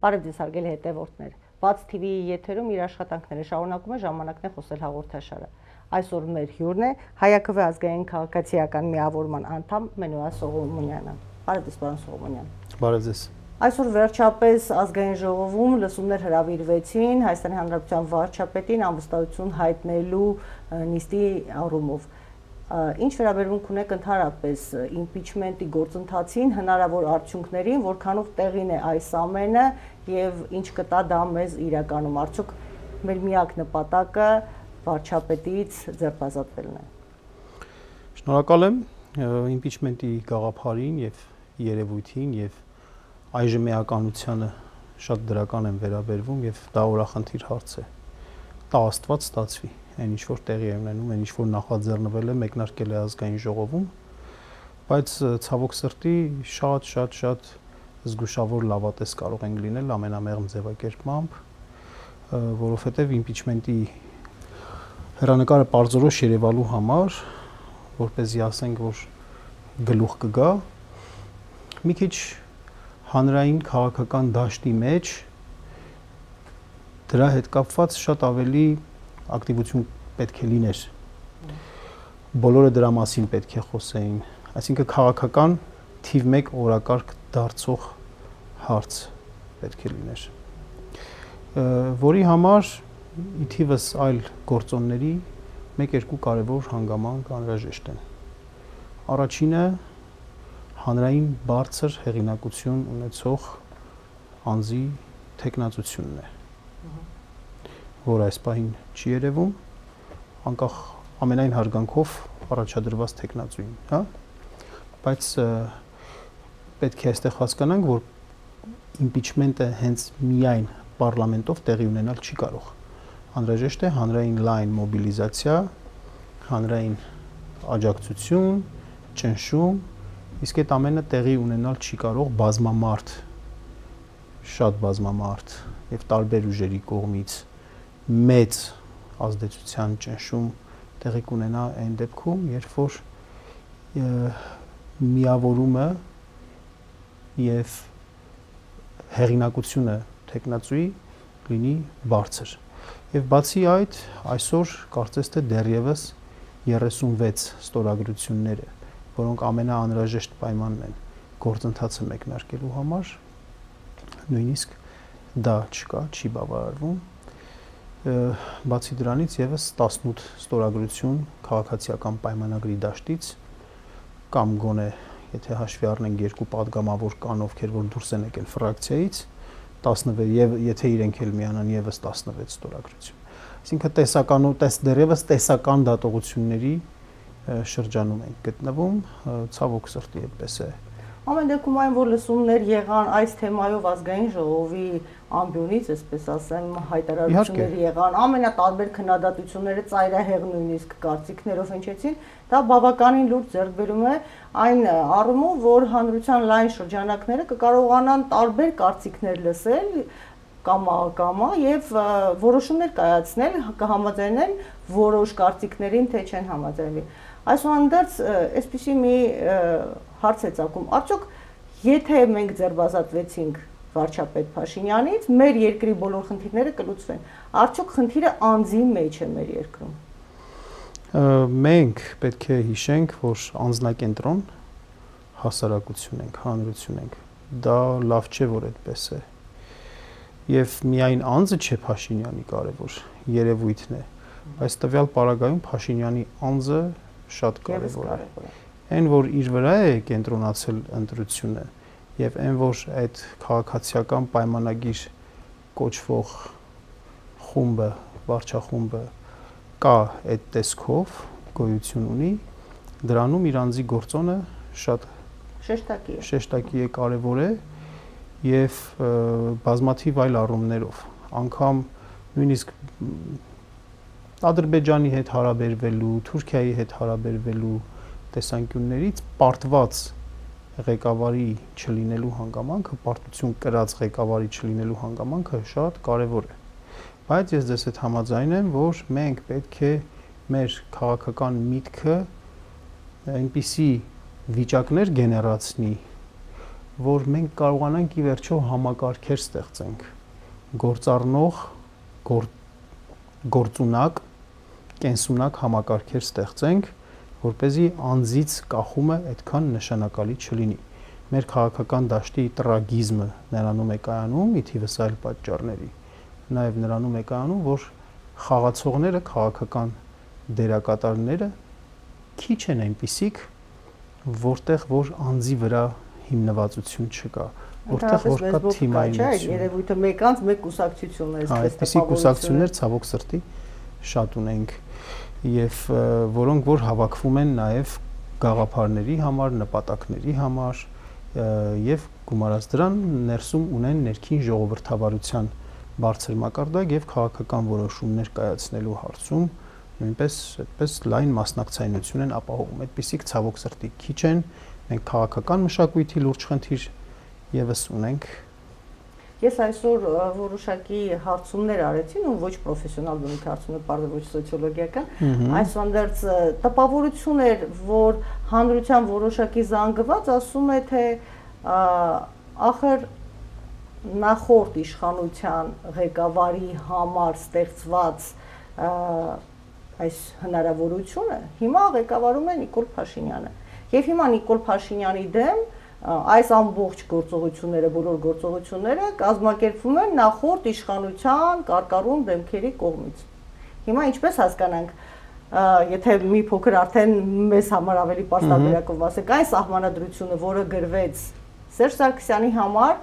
Բարև ձեզ հարգելի հետևորդներ։ Բաց TV-ի եթերում իր աշխատանքները շարունակում է ժամանակն է խոսել հաղորդաշարը։ Այսօր մեր հյուրն է Հայ-ԱՔՎ ազգային քաղաքացիական միավորման անդամ Մենուա Սողոմոնյանը։ Բարև ձեզ, պարոն Սողոմոնյան։ Բարև ձեզ։ Այսօր վերջապես ազգային ժողովում լսումներ հրավիրվեցին Հայաստանի Հանրապետության վարչապետին անվստահություն հայտնելու նիստի առումով։ Ինչ վերաբերմունք ունեք ընդհանրապես իմպիչմենտի գործընթացին, հնարավոր արդյունքներին, որքանով տեղին է այս ամենը եւ ինչ կտա դա մեզ իրականում, արդյոք մեր միակ նպատակը վարչապետից ձերբազատվելն է։ Շնորհակալ եմ իմպիչմենտի գաղափարին եւ երևույթին եւ այժմ էականությանը շատ դրական եմ վերաբերվում եւ դա օրախնդիր հարց է։ Դա Աստված ստացվի։ Այն ինչ որ տեղի է ունենում, այն ինչ որ նախաձեռնվել է, մեկնարկել է ազգային ժողովում, բայց ցավոք սրտի շատ զգուշավոր լավատես կարող ենք լինել ամենամեղմ ձևակերպմամբ, որովհետև իմպիչմենտի հեռանկարը պարզորոշ երևալու համար, որպեսզի ասենք, որ գլուխ կգա, մի քիչ հանրային քաղաքական դաշտի մեջ դրա հետ կապված շատ ավելի ակտիվություն պետք է լիներ։ Բոլորը դրա մասին պետք է խոսեին, այսինքն քաղաքական թիվ 1 օրակարգ դարձող հարց պետք է լիներ, որի համար ի թիվս այլ գործոնների 1-2 կարևոր հանգամանք անհրաժեշտ են։ Առաջինը հանրային բարձր հեղինակություն ունեցող անձի թեկնածությունն է, որ այս պահին չի երևում, անկախ ամենայն հարգանքով առաջադրված թեկնածուին, հա? Բայց պետք է այստեղ հասկանանք, որ իմպիչմենտը հենց միայն պարլամենտով տեղի ունենալ չի կարող։ Անհրաժեշտ է հանրային լայն մոբիլիզացիա, հանրային աջակցություն, ճնշում, իսկ այդ ամենը տեղի ունենալ չի կարող բազմամարդ, շատ բազմամարդ եւ տարբեր ուժերի կողմից մեծ ազդեցության ճնշում տեղի կունենա այն դեպքում, երբ որ միավորումը եւ հեղինակությունը տեխնացուի լինի բարձր։ Եվ բացի այդ, այսօր կարծես թե դեռևս 36 ստորագրությունները, որոնք ամենաանհրաժեշտ պայմանն են գործընթացը մեկնարկելու համար, նույնիսկ դա չկա, չի բավարարվում։ Բացի դրանից եւս 18 ստորագրություն քաղաքացիական պայմանագրի դաշտից կամ գոնե եթե հաշվի առնենք երկու падգամավոր կան, ովքեր որ դուրս են եկել ֆրակցիայից 16 եւ եթե իրենք էլ միանան եւս 16 ստորագրություն։ Այսինքն դեռևս տեսական դատողությունների շրջանում ենք գտնվում, ցավոք սրտի այդպես է։ Ամեն դեպքում այն, որ լսումներ եղան այս թեմայով ազգային ժողովի ամբիոնից, այսպես ասեմ, հայտարարություններ եղան, ամենատարբեր քննադատությունները ծայրահեղ նույնիսկ կարծիքներով հնչեցին, դա բավականին լուրջ ձեռքբերում է այն առումով, որ հանրության լայն շրջանակները կկարողանան տարբեր կարծիքներ լսել կամա եւ որոշումներ կայացնել, կհամաձայնեն որոշ կարծիքներին, թե չեն համաձայնվի։ Այսուհանդերձ այսպիսի մի հարց է ծագում, արդյոք եթե մենք ձերբազատվեցինք վարչապետ Փաշինյանից, մեր երկրի բոլոր խնդիրները կլուծվեն, արդյոք խնդիրը անձի մեջ է մեր երկրում։ Մենք պետք է հիշենք, որ անձնակենտրոն հասարակություն ենք, հանրություն ենք, դա լավ չէ, որ այդպես է։ Եվ միայն անձը չէ Փաշինյանի կարևոր երևույթն է, բայց տվյալ պարագայում Փաշինյանի անձը շատ կարևոր է։ Այն, որ իր վրա է կենտրոնացել ընտրությունը եւ այն, որ այդ քաղաքացիական պայմանագիր կոչվող խումբը, վարչախումբը կա այդ տեսքով գոյություն ունի, դրանում իր անձի գործոնը շատ շեշտակի է, կարևոր է եւ բազմաթիվ այլ առումներով, անգամ նույնիսկ Ադրբեջանի հետ հարաբերվելու, Թուրքիայի հետ հարաբերվելու տեսանկյուններից պարտված ղեկավարի չլինելու հանգամանքը, պարտություն կրած ղեկավարի չլինելու հանգամանքը շատ կարևոր է։ Բայց ես ձեզ հետ համաձայն եմ, որ մենք պետք է մեր քաղաքական միտքը այնպիսի վիճակներ գեներացնի, որ մենք կարողանանք ի վերջո համակարգեր ստեղծենք, գործառնող, գործունակ, կենսունակ համակարգեր ստեղծենք, որպեսզի անձից կախումը այդքան նշանակալի չլինի։ Մեր քաղաքական դաշտի տրագիզմը նրանում է կայանում, ի թիվս այլ պատճառների, նաև նրանում է կայանում, որ խաղացողները, քաղաքական դերակատարները քիչ են այնպիսիք, որտեղ որ անձի վրա հիմնվածություն չկա, որտեղ որ կա թիմայնություն։ Երևույթը մեկ անձ, մեկ կուսակցություն է, այսպես կուսակցություններ ցավոք սրտի շատ ունենք եւ որոնք որ հավաքվում են նաև գաղափարների համար, նպատակների համար եւ գումարած դրան ներսում ունեն ներքին ժողովրդավարության բարձր մակարդակ եւ քաղաքական որոշումներ կայացնելու հարցում նույնպես այդպես լայն մասնակցայնություն են ապահովում։ Այդպիսիք ցավոք սրտի քիչ են, մենք քաղաքական մշակույթի լուրջ խնդիր եւս ունենք։ Ես այսօր որոշակի հարցումներ արեցի, ու ոչ պրոֆեսիոնալ բնույթ հարցումներ, բարձր ոչ սոցիոլոգիական, այսուհանդերձ տպավորություն էր, որ հանրության որոշակի զանգված ասում է, թե ախր նախորդ իշխանության ղեկավարի համար ստեղծված այս հնարավորությունը հիմա ղեկավարում է Նիկոլ Փաշինյանը։ Եվ հիմա Նիկոլ Փաշինյանի դեմ այս ամբողջ գործողությունները, բոլոր գործողությունները կազմակերպվում են նախորդ իշխանության կարկառուն դեմքերի կողմից։ Հիմա ինչպես հասկանանք, եթե մի փոքր արդեն մեզ համար ավելի պարզ տարբերակով ասենք, այն սահմանադրությունը, որը գրվեց Սերժ Սարգսյանի համար,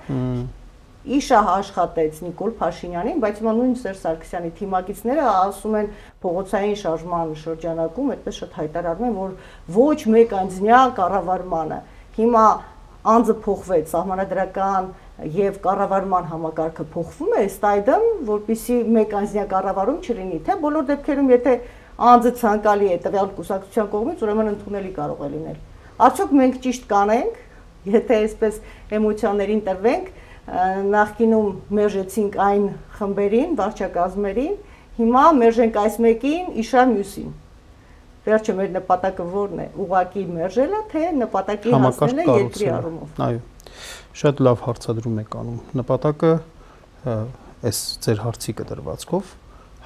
իշահ աշխատեց Նիկոլ Փաշինյանին, բայց հիմա նույն Սերժ Սարգսյանի թիմակիցները ասում են փողոցային շարժման շրջանակում, այդպես շատ հայտարարում են, որ ոչ մեկ անձնյա կառավարմանը։ Հիմա անձը փոխվեց, սահմանադրական եւ կառավարման համակարգը փոխվում է, ըստ այդմ, որպեսզի մեկ անձնյա կառավարում չլինի, թե բոլոր դեպքերում, եթե անձը ցանկալի է տվյալ կուսակցության կողմից, ուրեմն ընդունել կարող է լինել։ Արդյոք մենք ճիշտ կանենք, եթե այսպես էմոցիաներին տրվենք, նախկինում մերժեցինք այն խմբերին, վարչակազմերին, հիմա մերժենք այս մեկին, իշա մյուսին։ Վերջը մեր նպատակը ո՞րն է, ուղղակի մերժելը, թե նպատակի հասնելը երկրի առումով։ Այո, շատ լավ հարցադրում եք անում։ Նպատակը այս ձեր հարցի կտրվածքով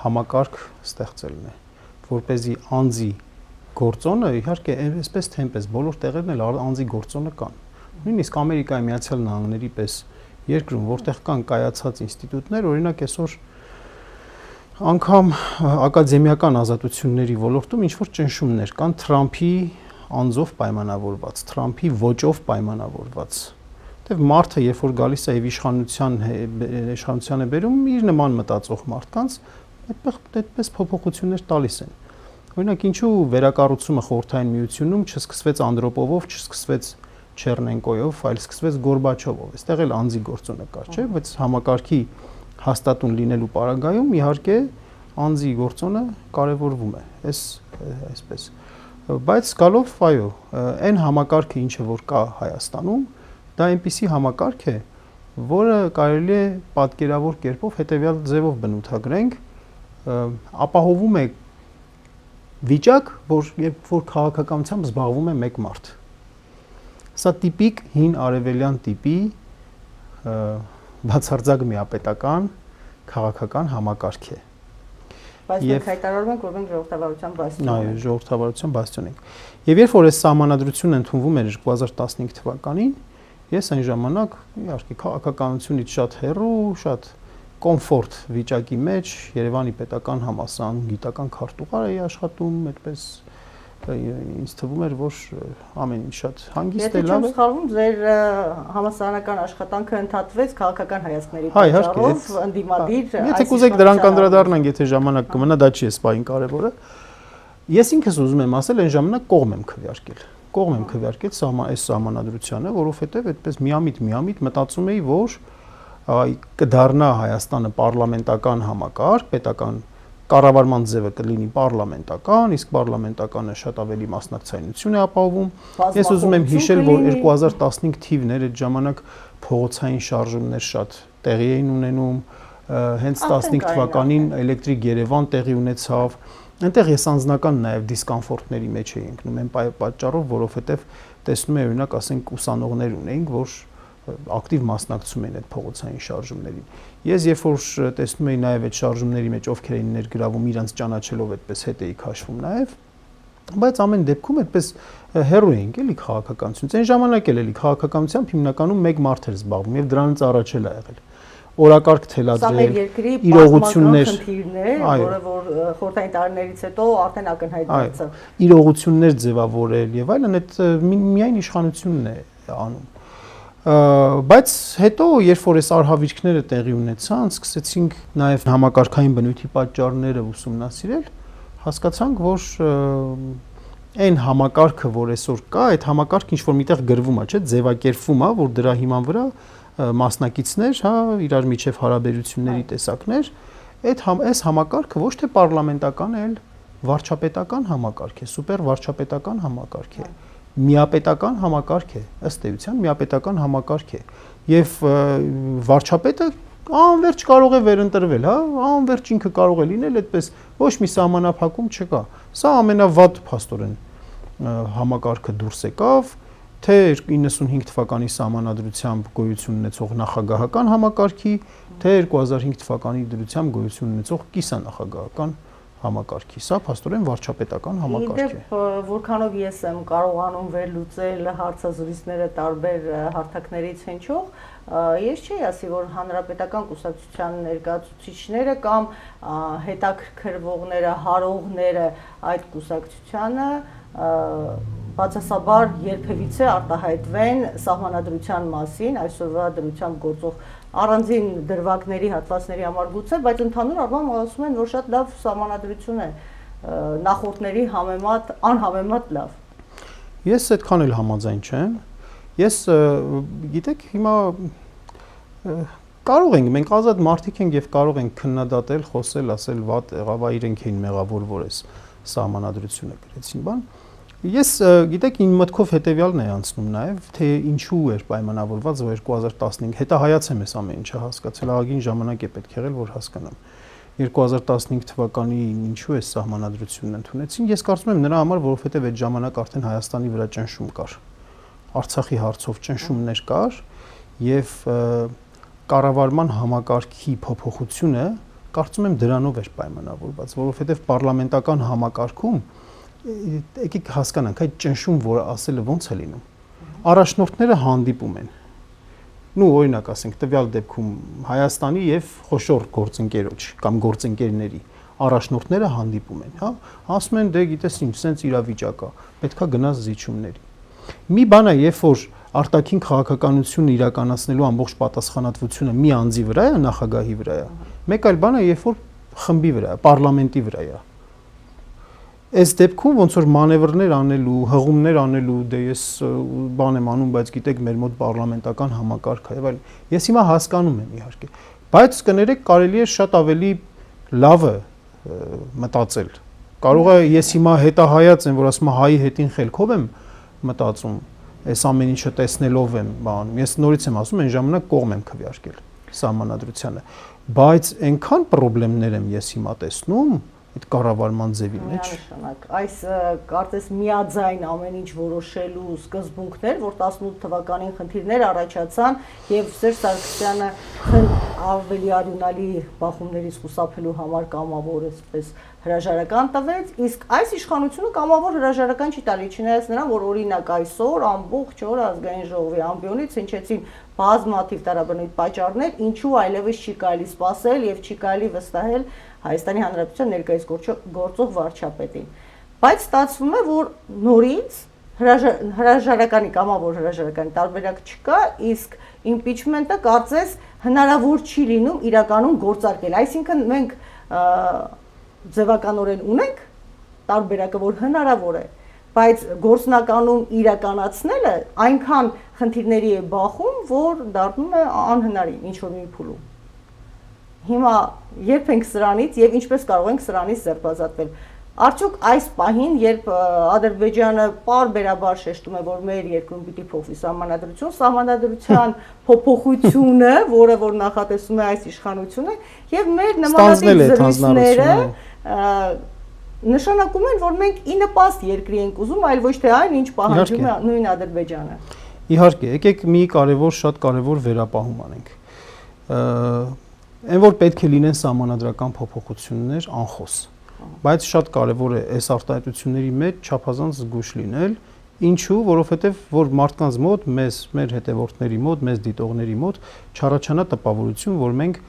համակարգ ստեղծելն է, որպեսզի անձի գործոնը, իհարկե, այսպես թե այնպես բոլոր տեղերն էլ անձի գործոնը կան։ Նույնիսկ Ամերիկայի Միացյալ Նահանգների պես երկրում, որտեղ կան կայացած ինստիտուտներ, օրինակ այսօր անգամ ակադեմիական ազատությունների ոլորտում ինչ-որ ճնշումներ կան Թրամփի անձով պայմանավորված, Թրամփի ոճով պայմանավորված։ Դե մարդը, երբ որ գալիս է եւ իշխանության է բերում իր նման մտածող մարդկանց, այդպես փոփոխություններ տալիս են։ Օրինակ, ինչու վերակառուցումը խորհրդային միությունում չսկսվեց Անդրոպովով, չսկսվեց Չեռնենկոյով, այլ սկսվեց Գորբաչովով։ Այստեղ էլ անձի գործոնը կար, չէ՞, բայց համակարգի հաստատուն լինելու պարագայում իհարկե անձի գործոնը կարևորվում է, այսպես։ Բայց գալով, այո, այն համակարգը, ինչը որ կա Հայաստանում, դա այնպիսի համակարգ է, որը կարելի է պատկերավոր կերպով հետևյալ ձևով բնութագրենք, ապահովում է վիճակ, որ երբ որ քաղաքականությամբ զբաղվում է մեկ մարդ։ Սա տիպիկ հին արևելյան տիպի բացարձակ միապետական քաղաքական համակարգ է։ Բայց մենք հայտարարում ենք, որ մենք ժողովրդավարության բաստիոն ենք։ Այո, ժողովրդավարության բաստիոն ենք։ Եվ երբ որ այս սահմանադրությունը ընդունվում էր 2015 թվականին, ես այն ժամանակ իհարկե քաղաքականությունից շատ հեռու, շատ կոմֆորտ վիճակի մեջ Երևանի պետական համալսարանում գիտական քարտուղար էի աշխատում, այդպես ինձ թվում էր, որ ամեն ինչ շատ հանգիստ է, լավ է։ Եթե չեմ սխալվում, ձեր համալսարանական աշխատանքը ընդհատվեց քաղաքական հայացքների պատճառով, ընդդիմադիր։ Եթե կուզեք դրան կանդրադառնանք, եթե ժամանակ կմնա, դա չի սպային կարևորը։ Ես ինքս ուզում եմ ասել, այն ժամանակ կողմ եմ քվեարկել այս սահմանադրությանը, որովհետև այդպես միամիտ մտածում էի, որ կդառնա Հայաստանը պարլամենտական համակարգ, պետական կառավարման ձևը կլինի պարլամենտական, իսկ պարլամենտականը շատ ավելի մասնակցայնություն է ապահովում։ Ես ուզում եմ հիշել, որ 2015 թիվն էր, այդ ժամանակ փողոցային շարժումներ շատ տեղի էին ունենում, հենց 15 թվականին Էլեկտրիկ Երևան տեղի ունեցավ։ Այնտեղ ես անձնական նաև դիսկոմֆորտների մեջ էի ընկնում, այն պատճառով, որովհետև տեսնում եմ, օրինակ, ասենք ուսանողներ ունեինք, որ ակտիվ մասնակցում էին այդ փողոցային շարժումներին։ Ես երբ որ տեսնում էի նաև այդ շարժումների մեջ ովքեր էին ներգրավում, իրանց ճանաչելով այդպես հետ էի քաշվում նաև, բայց ամեն դեպքում այդպես հերո էինք էլի քաղաքականությունից։ Այն ժամանակ էլ էլի քաղաքականությամբ հիմնականում մեկ մարդ էր զբաղվում եւ դրանից առաջ էլ ա եղել։ Օրակարգ թելադրել, իրողություններ, որը որ խորհրդային տարիներից հետո արդեն ակնհայտ դարձավ։ Իրողություններ ձևավորել եւ այլն, այդ միայն իշխանությունն է անում։ Բայց հետո երբ որ այս արհավիրքները տեղի ունեցան, սկսեցինք նաև համակարգային բնույթի պատճառները ուսումնասիրել, հասկացանք, որ այն համակարգը, որ այսօր կա, այդ համակարգը ինչ որ միտեղ գրվում է, չէ՞, ձևակերպվում է, որ դրա հիման վրա մասնակիցներ, հա, իրար միջև հարաբերությունների տեսակներ, այս համակարգը ոչ թե պարլամենտական է, այլ վարչապետական համակարգ է, սուպեր վարչապետական համակարգ է։ Միապետական համակարգ է, ըստ էության միապետական համակարգ է եւ վարչապետը անverջ կարող է վերընտրվել, հա, անverջ ինքը կարող է լինել այդպես, ոչ մի սահմանափակում չկա։ Սա ամենավատ փաստորեն համակարգը դուրս եկավ, թե 95 թվականի սահմանադրությամբ գոյություն ունեցող նախագահական համակարգի, թե 2005 թվականի դրությամբ գոյություն ունեցող կիսանախագահական համակարգի, սա փաստորեն վարչապետական համակարգ է։ Իդեպ որքանով ես եմ կարողանում վերլուծել հարցազրույցները տարբեր հարթակներից հնչող, ես չի ասի, որ հանրապետական կուսակցության ներկայացուցիչները կամ հետաքրքրվողները, հարողները այդ կուսակցությանը բացասաբար երբևիցե արտահայտվեն սահմանադրության մասին, այսօրվա դրությամբ գործող առանձին դրվագների հատվածների համար գուցե, բայց ընդհանուր առմամբ ասում են, որ շատ լավ սահմանադրություն է, նախորդների համեմատ, անհամեմատ լավ։ Ես այդքան էլ համաձայն չեմ։ Ես գիտեք, հիմա կարող ենք, մենք ազատ մարդիկ ենք եւ կարող ենք քննադատել, խոսել, ասել վատ եղավ, իրենք էին մեղավոր, որ էս սահմանադրությունը գրեցին, բան։ Ես գիտեք, իմ մտքով հետեւյալն է անցնում նաև, թե ինչու էր պայմանավորված, որ 2015 հետահայաց եմ այս ամեն ինչը հասկացել, ահագին ժամանակ է պետք եղել, որ հասկանամ։ 2015 թվականին ինչու է սահմանադրությունն ընդունեցին, ես կարծում եմ նրա համար, որովհետև այդ ժամանակ արդեն Հայաստանի վրա ճնշում կար։ Արցախի հարցով ճնշումներ կար եւ կառավարման համակարգի փոփոխությունը կարծում եմ դրանով էր պայմանավորված, որովհետև պարլամենտական համակարգում եկեք հասկանանք, այդ ճնշում, որը ասելը ոնց է լինում։ Առաջնորդները հանդիպում են։ Նու օրինակ ասենք, տվյալ դեպքում Հայաստանի եւ խոշոր գործընկերոջ կամ գործընկերների առաջնորդները հանդիպում են, հա, ասում են, դե գիտես ինչ, սենց իրավիճակ է, պետքա գնաս զիջումների։ Մի բան է, երբ որ արտաքին քաղաքականությունը իրականացնելու ամբողջ պատասխանատվությունը մի անձի վրա է, նախագահի վրա է։ Մեկ այլ բան է, երբ որ խմբի վրա է, պարլամենտի վրա է։ Այս դեպքում ոնց որ մանևրներ անելու, հղումներ անելու, դե ես բան եմ անում, բայց գիտեք, մեր մոտ պարլամենտական համակարգ է եւ այլն։ Ես հիմա հասկանում եմ իհարկե, բայց կներեք, կարելի է շատ ավելի լավը մտածել։ Կարող է ես հիմա հետահայաց եմ, որ ասում եմ հայի հետին խելքով եմ մտածում, այս ամեն ինչը տեսնելով եմ բանում։ Ես նորից եմ ասում, այն ժամանակ կողմ եմ քվեարկել սահմանադրությանը, բայց այնքան խնդիրներ եմ ես հիմա տեսնում այդ կառավարման ձևի մեջ։ Այս կարծես միաձայն ամեն ինչ որոշելու սկզբունքներ, որ 18 թվականին խնդիրներ առաջացան եւ Սերժ Սարգսյանը ավելի արյունալի բախումներից խուսափելու համար կամավոր էսպես հրաժարական տվեց, իսկ այս իշխանությունը կամավոր հրաժարական չի տալի, չնայած նրան, որ օրինակ այսօր ամբողջ օրը ազգային ժողովի ամբիոնից հնչեցին բազմաթիվ տարաբնույթ պատճառներ, ինչու այլևս չի կարելի սպասել եւ չի կարելի վստահել Հայաստանի Հանրապետության ներկայիս գործող վարչապետին։ Բայց ստացվում է, որ նորից հրաժարականի կամավոր հրաժարականի տարբերակ չկա, իսկ իմպիչմենտը կարծես հնարավոր չի լինում իրականում գործարկել։ Այսինքն մենք ձևականորեն ունենք տարբերակը, որ հնարավոր է, բայց գործնականում իրականացնելը այնքան խնդիրների է բախում, որ դառնում է անհնարին ինչ որ մի փուլում։ Հիմա երբ ենք սրանից եւ ինչպես կարող ենք սրանից զերծազատվել։ Արդյոք այս պահին, երբ Ադրբեջանը պարբերաբար շեշտում է, որ մեր երկրում պիտի փոխվի սահմանադրության փոփոխությունը, որը որ նախատեսում է այս իշխանությունը, եւ մեր նմանատիպ զրույցները նշանակում են, որ մենք ի նպաստ երկրի ենք ուզում, այլ ոչ թե այն, ինչ պահանջում է նույն Ադրբեջանը։ Իհարկե, եկեք մի շատ կարևոր վերապահում անենք։ Այն որ պետք է լինեն սահմանադրական փոփոխություններ, անխոս։ Բայց շատ կարևոր է այս արտահայտությունների մեջ չափազանց զգույշ լինել, ինչու, որովհետև որ մարդկանց մոտ, մեր հետևորդների մոտ, մեզ դիտողների մոտ չառաջանա տպավորություն, որ մենք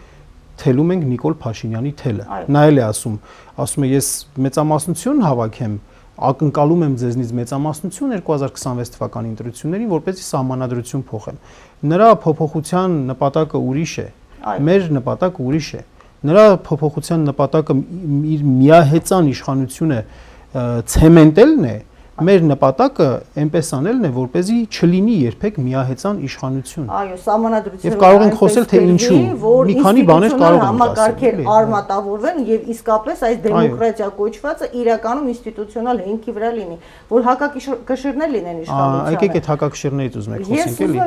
թելում ենք Նիկոլ Փաշինյանի թելը։ Նա էլ է ասում է ես մեծամասնություն հավաքեմ, ակնկալում եմ ձեզնից մեծամասնություն 2026 թվականի ընտրություններին, որպեսզի սահմանադրություն փոխեմ։ Նրա փոփոխության նպատակը ուրիշ է, մեր նպատակը ուրիշ է։ Նրա փոփոխության նպատակը իր միահեծան իշխանությունը ցեմենտելն է, մեր նպատակը այնպես անելն է, որպեսզի չլինի երբեք միահեծան իշխանություն։ Այո, սահմանադրությունը։ Եվ կարող ենք խոսել թե ինչու։ Մի քանի բաներ կարող ենք համակարգեր արմատավորվեն եւ իսկապես այս դեմոկրատիա կոչվածը իրականում ինստիտուցիոնալ հենքի վրա լինի, որ հակակշիռներ լինեն իշխանությանը։ Եկեք այդ հակակշիռներից ուզում եք խոսենք էլի։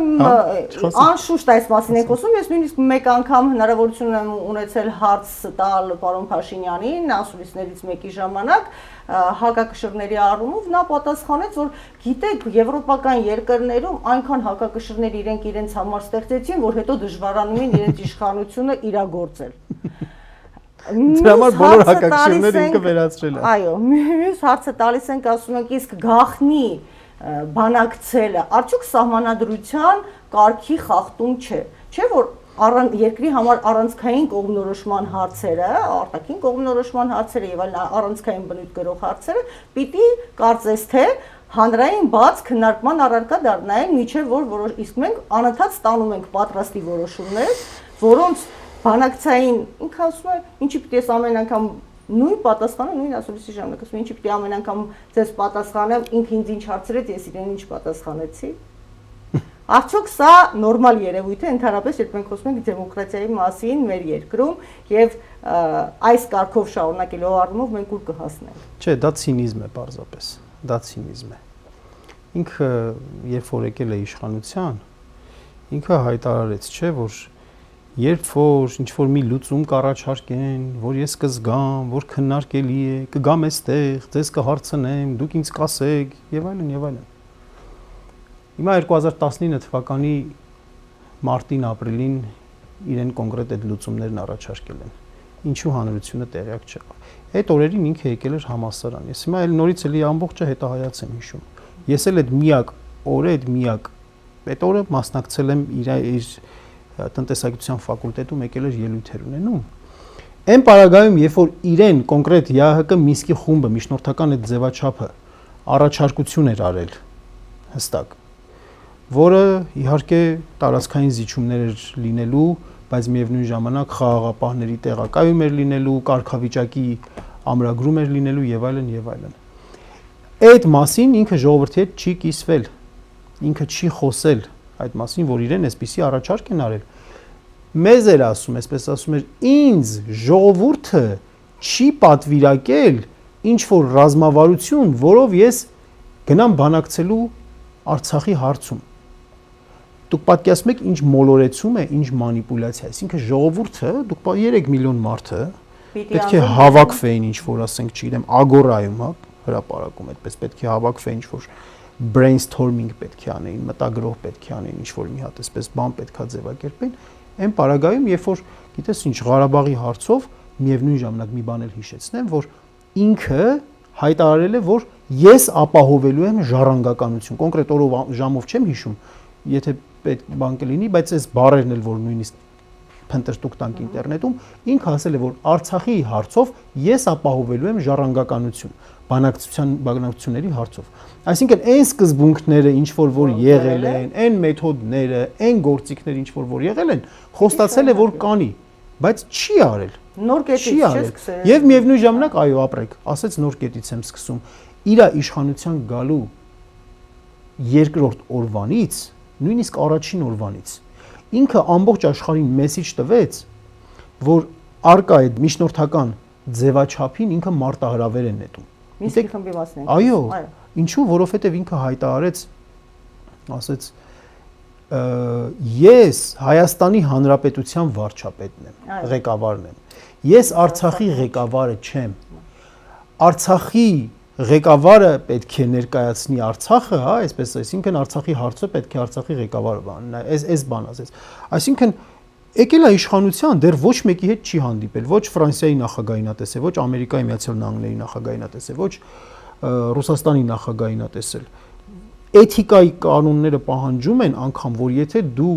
Ես անշուշտ այս մասին ենք խոսում, ես նույնիսկ մեկ անգամ հնարավորություն եմ ունեցել հարց տալ պարոն Փաշինյանին ասուլիսներից մեկի ժամանակ հակակշիռների առումով նա պատասխանեց, որ գիտեք, եվրոպական երկրներում այնքան հակակշիռներ իրենց համար ստեղծեցին, որ հետո դժվարանում են իրենց իշխանությունը իրագործել։ Դրա համար բոլոր հակակշիռները ինքը վերացրել է։ Այո, մյուս հարցը տալիս ենք, ասում ենք, իսկ գաղտնի բանակցելը արդյոք սահմանադրության կարգի խախտում չէ, որ երկրի համար առանցքային կողմնորոշման հարցերը, արտաքին կողմնորոշման հարցերը եւ այլ առանցքային բնույթ կրող հարցերը պիտի կարծես թե հանրային բաց քննարկման առարկա դառնային, միջև որ իսկ մենք անընդհատ ստանում ենք պատրաստի որոշումներ, որոնց բանակցային ինքը ասում է, ինչի պիտի ես ամեն անգամ նույն պատասխանը, նույն ասուլիսի ժամանակ ասում, ինչի պիտի ամեն անգամ ձեզ պատասխանեմ, ինքը ինձ ինչ հարցրեց, ես իրեն ինչ պատասխանեցի։ Արդյոք սա նորմալ երևույթ է, ընդհանրապես երբ մենք խոսում ենք դեմոկրատիայի մասին մեր երկրում եւ այս կարգով շարունակելու առումով մենք ուր կհասնենք։ Չէ, դա ցինիզմ է պարզապես, դա ցինիզմ է։ Ինքը երբ որ եկել է իշխանության, ինքը հայտարարեց, չէ, որ երբ որ ինչ որ մի լուծում կառաջարկեն, որ ես կզգամ, որ քննարկելի է, կգամ այստեղ, ձեզ կհարցնեմ, դուք ինձ կասեք եւ այլն եւ այլն։ Հիմա 2019 թվականի մարտին, ապրիլին իրեն կոնկրետ այդ լուծումներն առաջարկել են։ Ինչու հանրությունը տեղյակ չեղավ։ Այդ օրերին ինքը եկել էր համալսարան։ Ես հիմա էլ նորից էլի ամբողջը հետահայաց եմ հիշում։ Ես էլ այդ միակ օրը, այդ օրը մասնակցել եմ իր տնտեսագիտության ֆակուլտետում եկել էր ելույթեր ունենում։ Այն պարագայում, երբ որ իրեն կոնկրետ ՀՀԿ Մինսկի խումբը միջնորդական այդ ձևաչափը առաջարկություն էր արել հստակ, որը իհարկե տարածքային զիջումներ էր լինելու, բայց միևնույն ժամանակ խաղաղապահների տեղակայում էր լինելու, կարգավիճակի ամրագրում էր լինելու եւ այլն եւ այլն։ Այդ մասին ինքը ժողովրդի հետ չի կիսվել, ինքը չի խոսել այդ մասին, որ իրեն այսպիսի առաջարկ են արել։ Մեզ էր ասում, այսպես ասում էր, ինձ ժողովուրդը չի պատվիրակել ինչ որ ռազմավարություն, որով ես գնամ բանակցելու Արցախի հարցում։ Դուք պատկերացնում եք ինչ մոլորեցում է, ինչ մանիպուլյացիա է, այսինքն ժողովուրդը, դուք 3 միլիոն մարդը պետք է հավաքվեին ինչ որ ասենք, չգիտեմ, ագորայում, հա, հրապարակում այդպես պետք է հավաքվեին ինչ որ brainstorming պետք է անեին, մտագրող պետք է անեին, ինչ որ մի հատ այսպես բան պետքա ձևակերպեին, այն պարագայում, երբ որ գիտես ինչ Ղարաբաղի հարցով միևնույն ժամանակ մի բան էլ հիշեցնեմ, որ ինքը հայտարարել է, որ ես ապահովելու եմ ժառանգականություն, կոնկրետ օրով ժամով չեմ հիշում, եթե պետք բան կլինի, բայց այս բառերն էլ որ նույնիսկ փնտրտուք տանք ինտերնետում, ինքը ասել է, որ Արցախի հարցով ես ապահովելու եմ ժառանգականություն, բանակցությունների հարցով։ Այսինքն այն սկզբունքները, ինչ որ եղել են, այն մեթոդները, այն գործիքները, ինչ որ եղել են, խոստացել է, որ կանի, բայց չի արել։ Նոր կետից չի սկսել։ Եվ միևնույն ժամանակ, այո, ապրեք, ասեց նոր կետից եմ սկսում։ Իր իշխանության գալու երկրորդ օրվանից, նույնիսկ առաջին օրվանից, ինքը ամբողջ աշխարհին մեսիջ տվեց, որ արկա այդ միջնորդական ձևաչափին ինքը մարտահրավեր է նետում։ Մինսկի խմբի մասն է։ Այո, ինչու, որովհետև ինքը հայտարարեց, ասեց, ես Հայաստանի Հանրապետության վարչապետն եմ, ղեկավարն եմ։ Ես Արցախի ղեկավարը չեմ։ Արցախի ղեկավարը պետք է ներկայացնի Արցախը, հա, այսպես, այսինքն Արցախի հարցը պետք է Արցախի ղեկավարը բանա, այս բան ասես։ Այսինքն եկել է իշխանության, դեռ ոչ մեկի հետ չի հանդիպել, ոչ Ֆրանսիայի նախագահին ա տեսել, ոչ Ամերիկայի Միացյալ Նահանգների նախագահին ա տեսել, ոչ Ռուսաստանի նախագահին ա տեսել։ Էթիկայի կանոնները պահանջում են անգամ, որ եթե դու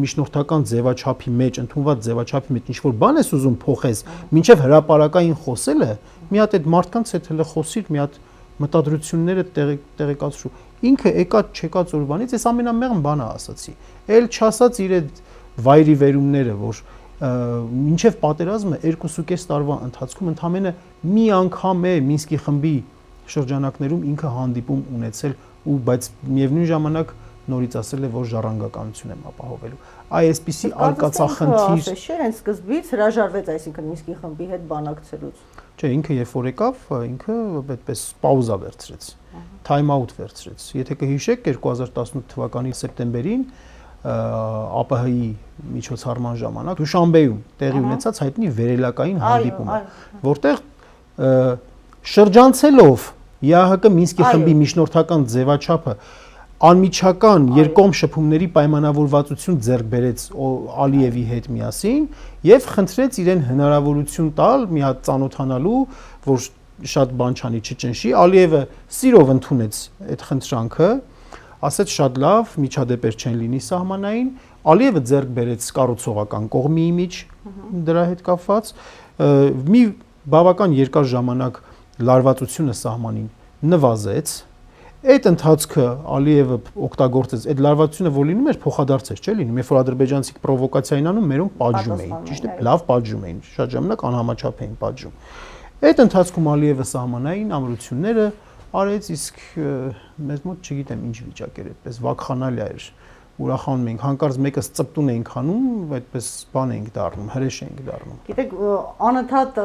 միջնորդական ձևաչափի մեջ, ընդունված ձևաչափի մեջ ինչ-որ բան ես ուզում փոխես, մինչև հրապարակային խոսելը, մի հատ այդ մարդկանց հետ հələ խոսիր, մի հատ մտադրությունները տեղեկացրու։ Ինքը եկած չեկած օրվանից այս ամենամեղմ բանը ասացի։ Էլ չասած իր այդ վայրի վերումները, որ մինչև պատերազմը 2.5 տարվա ընթացքում ընդամենը մի անգամ է Մինսկի խմբի շրջանակներում ինքը հանդիպում ունեցել ու բայց միևնույն ժամանակ նորից ասել է, որ ժառանգականություն եմ ապահովելու։ Այսպիսի արկածախնդիր Շեն սկզբից հրաժարվեց, այսինքն Մինսկի խմբի հետ բանակցելուց։ Չէ, ինքը երբ որ եկավ, ինքը այդպես պաուզա վերցրեց, time out վերցրեց։ Եթե կհիշեք 2018 թվականի սեպտեմբերին ԱՊՀ-ի միջոցառման ժամանակ Դուշանբեում տեղի ունեցած հայտնի վերելակային հանդիպումը, որտեղ շրջանցելով ԵԱՀԿ Մինսկի խմբի միջնորդական ձևաչափը անմիջական երկկողմ շփումների պայմանավորվածություն ձեռք բերեց Ալիևի հետ միասին եւ խնդրեց իրեն հնարավորություն տալ մի հատ ծանոթանալու, որ շատ բան չանի չճնշի։ Ալիևը սիրով ընդունեց այդ խնդրանքը, ասաց շատ լավ, միջադեպեր չեն լինի սահմանային։ Ալիևը ձեռք բերեց կառուցողական կողմի իմիջ դրա հետ կապված, մի բավական երկար ժամանակ լարվածությունը սահմանին նվազեց։ Այդ ընթացքը Ալիևը օգտագործեց, այդ լարվածությունը որ լինում էր փոխադարձեր, չէ՞ լինում, երբ որ ադրբեջանցիք պրովոկացիային անում, մերոնք պատժում էին, ճիշտ է, լավ պատժում էին, շատ ժամանակ անհամաչափ էին պատժում։ Այդ ընթացքում Ալիևը սահմանային ամրությունները արեց, իսկ մեզ մոտ չգիտեմ ինչ վիճակ էր, այդպես վակխանալիա էր, ուրախանում ենք, հանկարծ մեկը ծպտուն էինք անում, այդպես բան էինք դառնում, հրեշ էինք դառնում։ Գիտեք, անընդհատ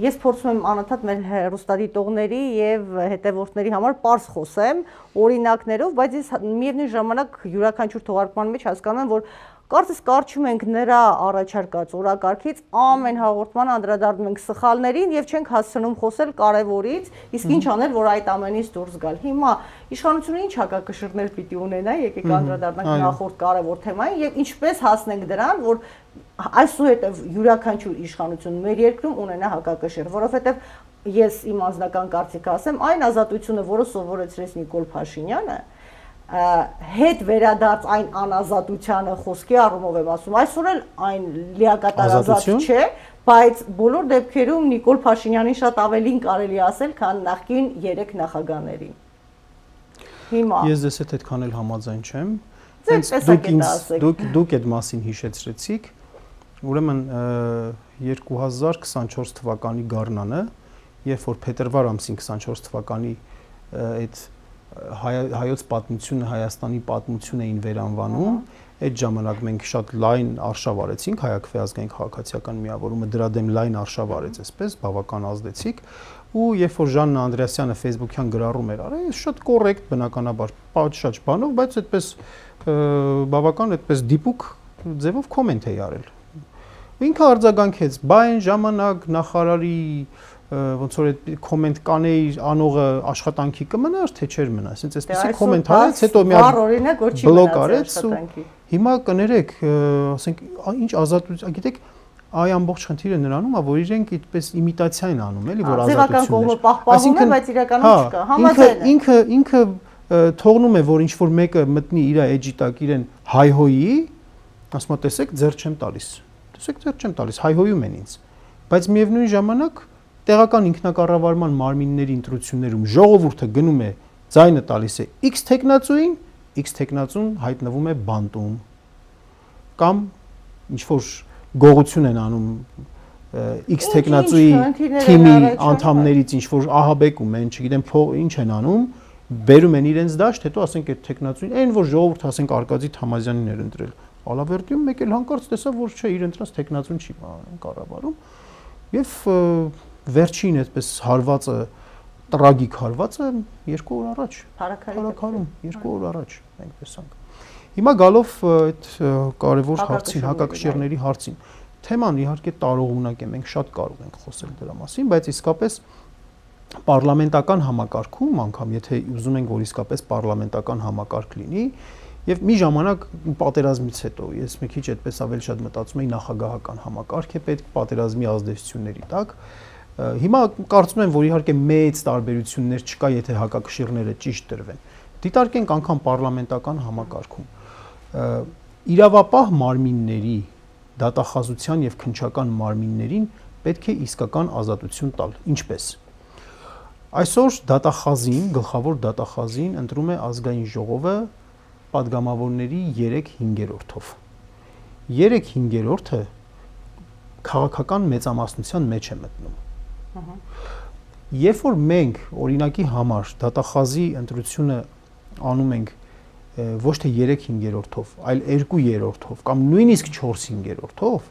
ես փորձում եմ անընդհատ մեր հեռուստադիտողների եւ հետևորդների համար པարզ խոսեմ օրինակներով, բայց ես միևնույն ժամանակ յուրաքանչյուր թողարկման մեջ հասկանում եմ, որ կարծես կարճում ենք նրա առաջարկած օրակարգից, ամեն հաղորդման անդրադառնում ենք սխալներին եւ չենք հասցնում խոսել կարեւորից, իսկ ինչ անել, որ այդ ամենից դուրս գալ։ Հիմա իշխանությունը ինչ հակակշիռներ պիտի ունենա, եկեք անդրադառնանք նախորդ կարեւոր թեմային եւ ինչպես հասնենք դրան, որ այսուհետև յուրաքանչյուր իշխանություն մեր երկրում ունենա հակակշիռ, որովհետեւ ես իմ անձնական կարծիքը ասեմ, այն ազատությունը, որը սովորեցրեց Նիկոլ Փաշինյանը, հետ վերադարձ այն անազատությանը խոսքի առումով եմ ասում, այսօր էլ այն լիակատար ազատ չէ, բայց բոլոր դեպքերում Նիկոլ Փաշինյանին շատ ավելին կարելի ասել, քան նախկին 3 նախագահներին։ Հիմա ես ձեզ հետ այդքան էլ համաձայն չեմ։ Դուք այդ մասին հիշեցրեցիք, ուրեմն 2024 թվականի գարնանը, երբ որ փետրվար ամսին 24 թվականի այդ հայոց պատմությունը, Հայաստանի պատմություն էին վերանվանում, այդ ժամանակ մենք շատ լայն արշավ արեցինք, Հայաքվե ազգային քաղաքացիական միավորումը դրա դեմ լայն արշավ արեց, այսպես բավական ազդեցիկ, ու երբ որ Ժաննա Անդրեասյանը Facebook-յան գրառում էր արել, շատ կոռեկտ բնականաբար, շատ բանով, բայց այդպես բավական այդպես դիպուկ ձևով կոմենտ էի արել։ Ինքը արձագանքեց, բա այն ժամանակ նախարարի ոնց որ այդ կոմենտ կանեի անողը աշխատանքի կմնար, թե չէր մնա, ասենց այսպեսի կոմենտ արեց, հետո մի հատ բլոկ արեց ու հիմա կներեք, ասենք ինչ ազատություն, գիտեք, այ ամբողջ խնդիրը նրանում է, որ իրենք այդպես իմիտացիա են անում, էլի, որ ազատությունն է, պահպանվում է, բայց իրականում չկա, համաձայն եմ։ Ինքը թողնում է, որ ինչ որ մեկը մտնի իր էջի տակ իրեն հայհոյի, ասում է, տեսեք, ձեռ չեմ տալիս, հայհոյում են ինձ, բայց միևնույն ժամանակ տեղական ինքնակառավարման մարմինների ընտրություններում ժողովուրդը գնում է ձայնը տալիս է X տեխնացուին, X տեխնացուն հայտնվում է բանտում կամ ինչ որ գողություն են անում X տեխնացուի թիմի անդամներից ինչ որ ահաբեկում են, չգիտեմ, ինչ են անում, բերում են իրենց դաշտ, հետո ասենք այդ տեխնացուին, այն որ ժողովուրդը ասենք Արկադի Թամազյանին էր ընտրել, Ալավերդիում մեկ էլ հանկարծ տեսավ, որ չէ, իր ընտրած տեխնացուն չի կառավարում եւ վերջին այդպես հարվածը տրագիկ հարվածը 2 օր առաջ Փարաքարում 2 օր առաջ մենք տեսանք։ Հիմա գալով այդ կարևոր հարցին, հակակշիռների հարցին, թեման իհարկե տարողունակ է, մենք շատ կարող ենք խոսել դրա մասին, բայց իսկապես պարլամենտական համակարգում անգամ, եթե ուզում ենք, որ իսկապես պարլամենտական համակարգ լինի, եւ մի ժամանակ պատերազմից հետո ես մի քիչ այդպես ավելի շատ մտածում եի նախագահական համակարգ է պետք պատերազմի ազդեցությունների տակ։ Հիմա կարծում եմ, որ իհարկե մեծ տարբերություններ չկա, եթե հակակշիռները ճիշտ դրվեն։ Դիտարկենք անգամ պարլամենտական համակարգում իրավապահ մարմինների դատախազության եւ քննչական մարմիններին պետք է իսկական ազատություն տալ։ Ինչպես։ Այսօր դատախազին, գլխավոր դատախազին ընտրում է ազգային ժողովը պատգամավորների 3/5-ով։ 3/5-ը քաղաքական մեծամասնության մեջ է մտնում։ Երբ որ մենք օրինակի համար դատախազի ընտրությունը անում ենք ոչ թե 3/5-ով, այլ 2/3-ով կամ նույնիսկ 4/5-ով,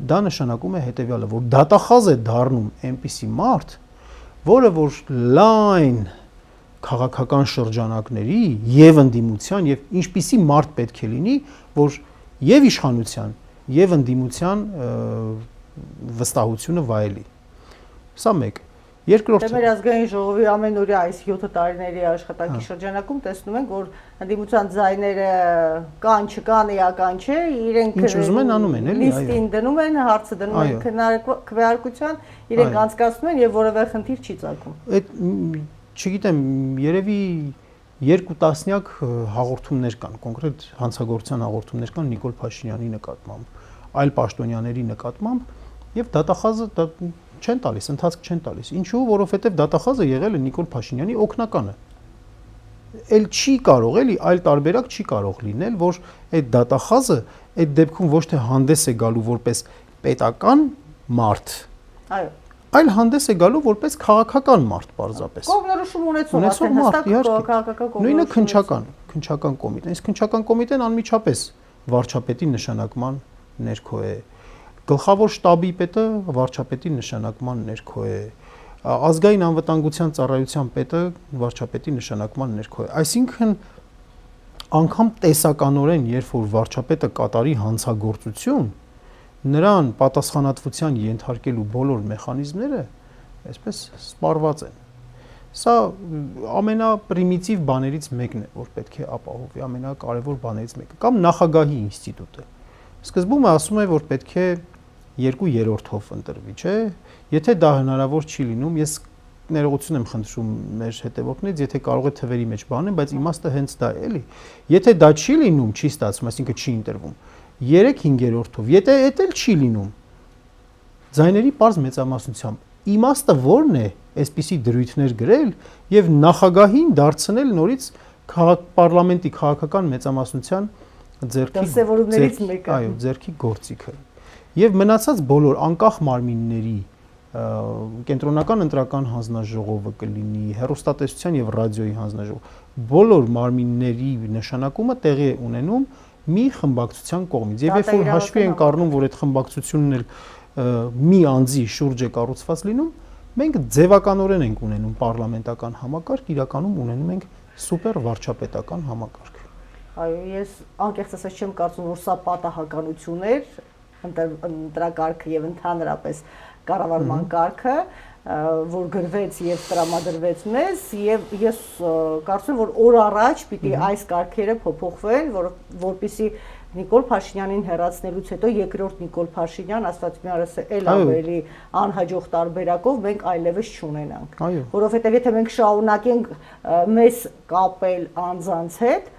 դա նշանակում է հետեւյալը, որ դատախազ է դառնում այնպիսի մարդ, որը որ լայն քաղաքական շրջանակների եւ ընդդիմության եւ ինչպիսի մարդ պետք է լինի, որ եւ իշխանության եւ ընդդիմության վստահությունը վայելի։ Սա մեկ։ Երկրորդը մեր ազգային ժողովի ամենօրյա այս 7 տարիների աշխատանքի շրջանակում տեսնում ենք, որ ընդդիմության ձայները կան, չկան, էական չէ, իրենք ինչ ուզում են անում են, էլի, այո։ Լիստին դնում են, հարցը դնում են քվեարկության, իրենք անցկացնում են եւ որևէ խնդիր չի ծագում։ Այդ չգիտեմ, երևի 2 տասնյակ հաղորդումներ կան, կոնկրետ հանցագործության հաղորդումներ կան Նիկոլ Փաշինյանի նկատմամբ, այլ պաշտոնյաների նկատմամբ եւ դատախազը չեն տալիս, ընթացք չեն տալիս։ Ինչու, որովհետեւ դատախազը եղել է Նիկոլ Փաշինյանի օգնականը։ Էլ չի կարող, էլի, այլ տարբերակ չի կարող լինել, որ այդ դատախազը այդ դեպքում ոչ թե հանդես է գալու որպես պետական մարդ, այո, այլ հանդես է գալու որպես քաղաքական մարդ պարզապես։ Կողմնորոշում ունեցող մարդ, իհարկե։ քաղաքական կողմնորոշում։ Նույնը քննչական կոմիտեն, իսկ քննչական կոմիտեն անմիջապես վարչապետի նշանակման ներքո է։ Գլխավոր շտաբի պետը վարչապետի նշանակման ներքո է։ Ազգային անվտանգության ծառայության պետը վարչապետի նշանակման ներքո է։ Այսինքն անգամ տեսականորեն, երբ որ վարչապետը կատարի հանցագործություն, նրան պատասխանատվության ենթարկելու բոլոր մեխանիզմները այսպես սպառված են։ Սա ամենապրիմիտիվ բաներից մեկն է, որ պետք է ապահովի, ամենակարևոր բաներից մեկը, կամ նախագահի ինստիտուտը։ Սկզբում ասում է, որ պետք է 2/3-ով ընտրվի, չէ՞։ Եթե դա հնարավոր չի լինում, ես ներողություն եմ խնդրում մեր հետևորդներից, եթե կարող է թվերի մեջ բանեմ, բայց իմաստը հենց դա է, էլի։ Եթե դա չի լինում, չի ստացվում, այսինքն չի ընտրվում, 3/5-ով, եթե դա էլ չի լինում, ձայների պարզ մեծամասնությամբ, իմաստը ո՞րն է այսպիսի դրույթներ գրել եւ նախագահին դարձնել նորից պարլամենտի քաղաքական մեծամասնության դրսևորումներից մեկը։ Այո, ձեռքի գործիքը։ Եվ մնացած բոլոր անկախ մարմինների կենտրոնական ընտրական հանձնաժողովը կլինի, հեռուստատեսության եւ ռադիոյի հանձնաժողով, բոլոր մարմինների նշանակումը տեղի է ունենում մի խմբակցության կողմից։ Եվ երբ որ հաշվի ենք առնում, որ այդ խմբակցությունն էլ մի անձի շուրջ է կառուցված լինում, մենք ձևականորեն ենք ունենում պարլամենտական համակարգ, իրականում ունենում ենք սուպեր վարչապետական համակարգ։ Այո, ես անկեղծ ասած չեմ կարծում, որ սա պատահականություն էր, ընտրակարգը եւ ընդհանրապես կառավարման կարգը, որ գրվեց եւ տրամադրվեց մեզ, եւ ես կարծում եմ, որ օր առաջ պիտի այս կարգերը փոփոխվեն, որպեսզի Նիկոլ Փաշինյանին հեռացնելուց հետո երկրորդ Նիկոլ Փաշինյան, աստված մի արս էլ ավելի անհաջող տարբերակով մենք այլևս չունենանք։ Որովհետեւ եթե մենք շարունակենք մեզ կապել անձանց հետ,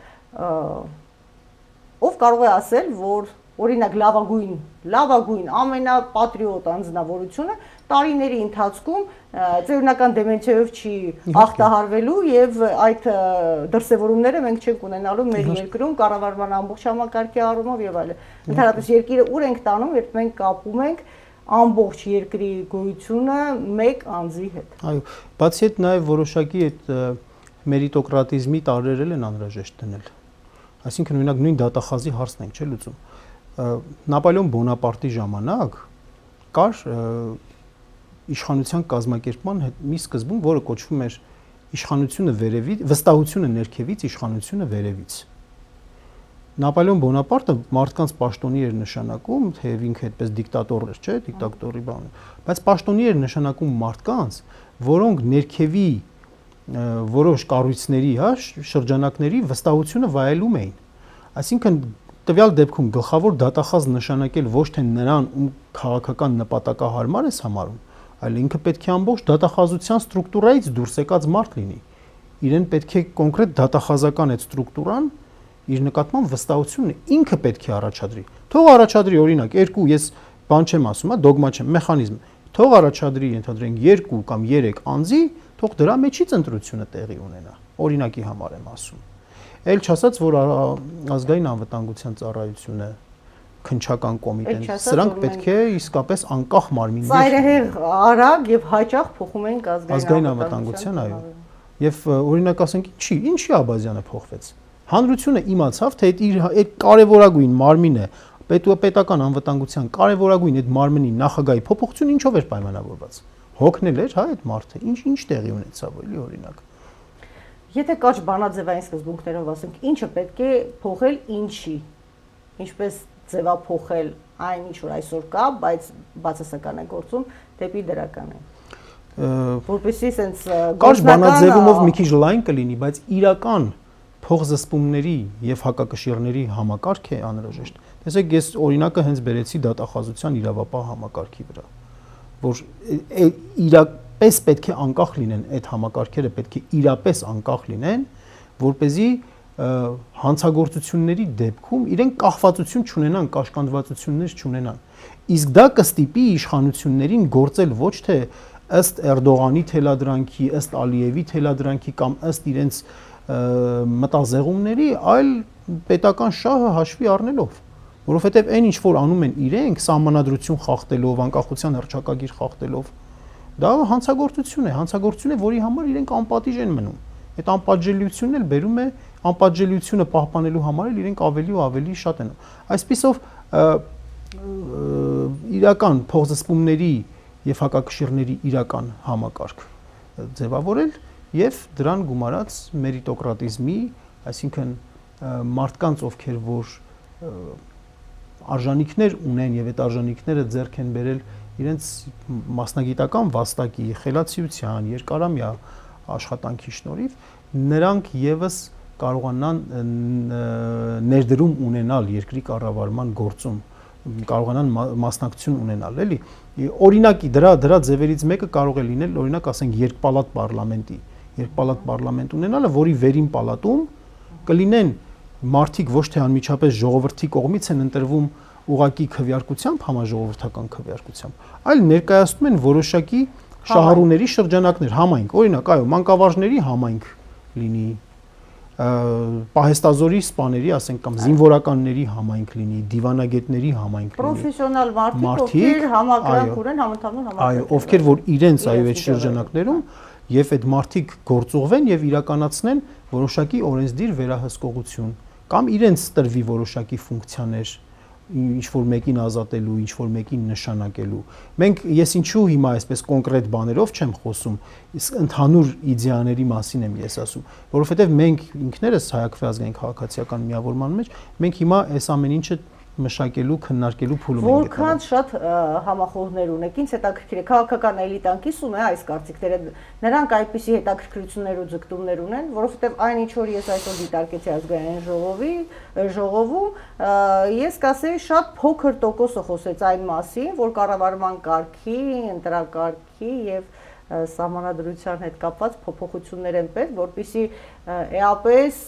ով կարող է ասել, որ օրինակ լավագույն ամենապատրիոտ անձնավորությունը տարիների ընթացքում ծերունական դեմենցիայով չի ախտահարվելու եւ այդ դրսևորումները մենք չենք ունենալու մեր երկրում կառավարման ամբողջ համակարգի առումով եւ այլն։ Ընդհանրապես երկիրը ուր ենք տանում, երբ մենք կապում ենք ամբողջ երկրի գոյությունը մեկ անձի հետ։ Այո, բացի այդ նաեւ որոշակի այդ մերիտոկրատիզմի տարրերել են անհրաժեշտ դնել։ Այսինքն օրինակ նույն դատախազի հարցն ենք, չէ՞ լուծում։ Նապոլեոն Բոնապարտի ժամանակ կար իշխանության կազմակերպման մի սկզբում, որը կոչվում էր իշխանությունը վերևից, վստահությունը ներքևից, իշխանությունը վերևից։ Նապոլեոն Բոնապարտը մարդկանց պաշտոնի էր նշանակում, թեև ինքը այդպես դիկտատոր էր, չէ՞, դիկտատորի բան, բայց պաշտոնի էր նշանակում մարդկանց, որոնք ներքևի որոշ կառույցների, հա, շրջանակների վստահությունը վայելում էին։ Այսինքն տվյալ դեպքում գլխավոր դատախազ նշանակել ոչ թե նրան ում քաղաքական նպատակահարմար է համարում, այլ ինքը պետք է ամբողջ դատախազության ստրուկտուրայից դուրս եկած մարդ լինի։ Իրեն պետք է կոնկրետ դատախազական այդ ստրուկտուրան իր նկատմամբ վստահությունը ինքը պետք է առաջադրի։ Թող առաջադրի օրինակ 2, ես բան չեմ ասում, հա, դոգմա չեմ, մեխանիզմ։ Թող առաջադրի, ընդհանրենք 2 կամ 3 անձի, թող դրա մեջից ընտրությունը տեղի ունենա։ Օրինակի համար եմ ասում։ Էլ չասած, որ ազգային անվտանգության ծառայությունը, քննչական կոմիտեն, սրանք պետք է իսկապես անկախ մարմիններ։ Ծայրահեղ, արագ եւ հաճախ փոխում են ազգային անվտանգության, այո։ Եվ օրինակ ասենք, ինչի Աբազյանը փոխվեց։ Հանրությունը իմացավ, թե այդ կարևորագույն մարմինը, պետական անվտանգության կարևորագույն այդ մարմնի նախագահի փոփոխությունը ինչով էր պայմանավորված։ Հոգնել էր, հա, այդ մարդը։ Ինչ տեղի ունեցավ, էլի օրինակ։ Եթե կաչ բանաձևային սկզբունքներով ասենք, ինչը պետք է փոխել ինչի, ինչպես ձևափոխել այն ինչ որ այսօր կա, բայց բացասական է գործում դեպի դրական է։ Որպեսզի sense կաչ բանաձևումով մի քիչ լայն կլինի, բայց իրական փոխզսպումների եւ հակակշիռների համակարգ է անհրաժեշտ։ Տեսեք, ես օրինակը հենց բերեցի դատախազության իրավապահ համակարգի վրա, որ իրապես պետք է անկախ լինեն այդ համակարգերը, պետք է իրապես անկախ լինեն, որպեսզի հանցագործությունների դեպքում իրենք կախվածություն չունենան, կաշկանդվածություններ չունենան։ Իսկ դա կստիպի իշխանություններին գործել ոչ թե ըստ Էրդողանի թելադրանքի, ըստ Ալիևի թելադրանքի կամ ըստ իրենց մտազեղումների, այլ պետական շահը հաշվի առնելով, որովհետև այն ինչ որ անում են իրենք սահմանադրություն խախտելով, անկախության հռչակագիր խախտելով, դա հանցագործություն է, որի համար իրենք անպատիժ են մնում։ Այդ անպատժելիությունն էլ բերում է անպատժելիությունը պահպանելու համար էլ իրենք ավելի ու ավելի շատ են։ Այսպիսով իրական փոխզսպումների եւ հակակշիռների իրական համակարգ ձևավորել եւ դրան գումարած մերիտոկրատիզմի, այսինքն մարդկանց, ովքեր որ արժանինքներ ունեն եւ այդ արժանինքները ձեռք են բերել իրենց մասնագիտական վաստակի, խելացիության, երկարամյա աշխատանքի շնորհիվ, նրանք եւս կարողանան ներդրում ունենալ երկրի կառավարման գործում, կարողանան մասնակցություն ունենալ, էլի։ Օրինակի դրա ձևերից մեկը կարող է լինել, օրինակ ասենք երկպալատ պարլամենտ ունենալը, որի վերին պալատում կլինեն մարդիկ ոչ թե անմիջապես ժողովրդի կողմից են ընտրվում ուղակի քվեարկությամբ, համաժողովրդական քվեարկությամբ, այլ ներկայացնում են որոշակի շահառուների շրջանակներ, համայնք, օրինակ, այո, մանկավարժների համայնք լինի, պահեստազորի սպաների, ասենք կամ զինվորականների համայնք լինի, դիվանագետների համայնք լինի։ Պրոֆեսիոնալ մարդիկ, ովքեր համակրանք ունեն, համընդհանուր համակրանք։ Այո, ովքեր որ իրենց այո այդ շրջանակներում եւ այդ մարդիկ գործուղվեն եւ իրականացնեն որոշակի օրենսդիր վերահսկողություն կամ իրենց տրվի որոշակի ֆունկցիաներ, ինչ որ մեկին ազատելու, ինչ որ մեկին նշանակելու։ Մենք ես ինչու հիմա այսպես կոնկրետ բաներով չեմ խոսում, իսկ ընդհանուր իդեաների մասին եմ ես ասում, որովհետև մենք ինքներս հայ ազգային քաղաքացիական միավորման մեջ մենք հիմա այս ամեն ինչը մշակելու, քննարկելու փուլում ենք։ Որքան շատ համախոհներ ունեք, ինձ հետաքրքիր է, քաղաքական էլիտան կիսում է այս կարծիքները, նրանք այդպիսի հետաքրքրություններ ու ձգտումներ ունեն, որովհետև այն ինչ որ ես այսօր դիտարկեցի ազգային ժողովում, ես կասեի շատ փոքր տոկոսը խոսեց այն մասին, որ կառավարման կարգի, ընտրակարգի եւ սահմանադրության հետ կապված փոփոխություններ են պետք, որպեսզի էապես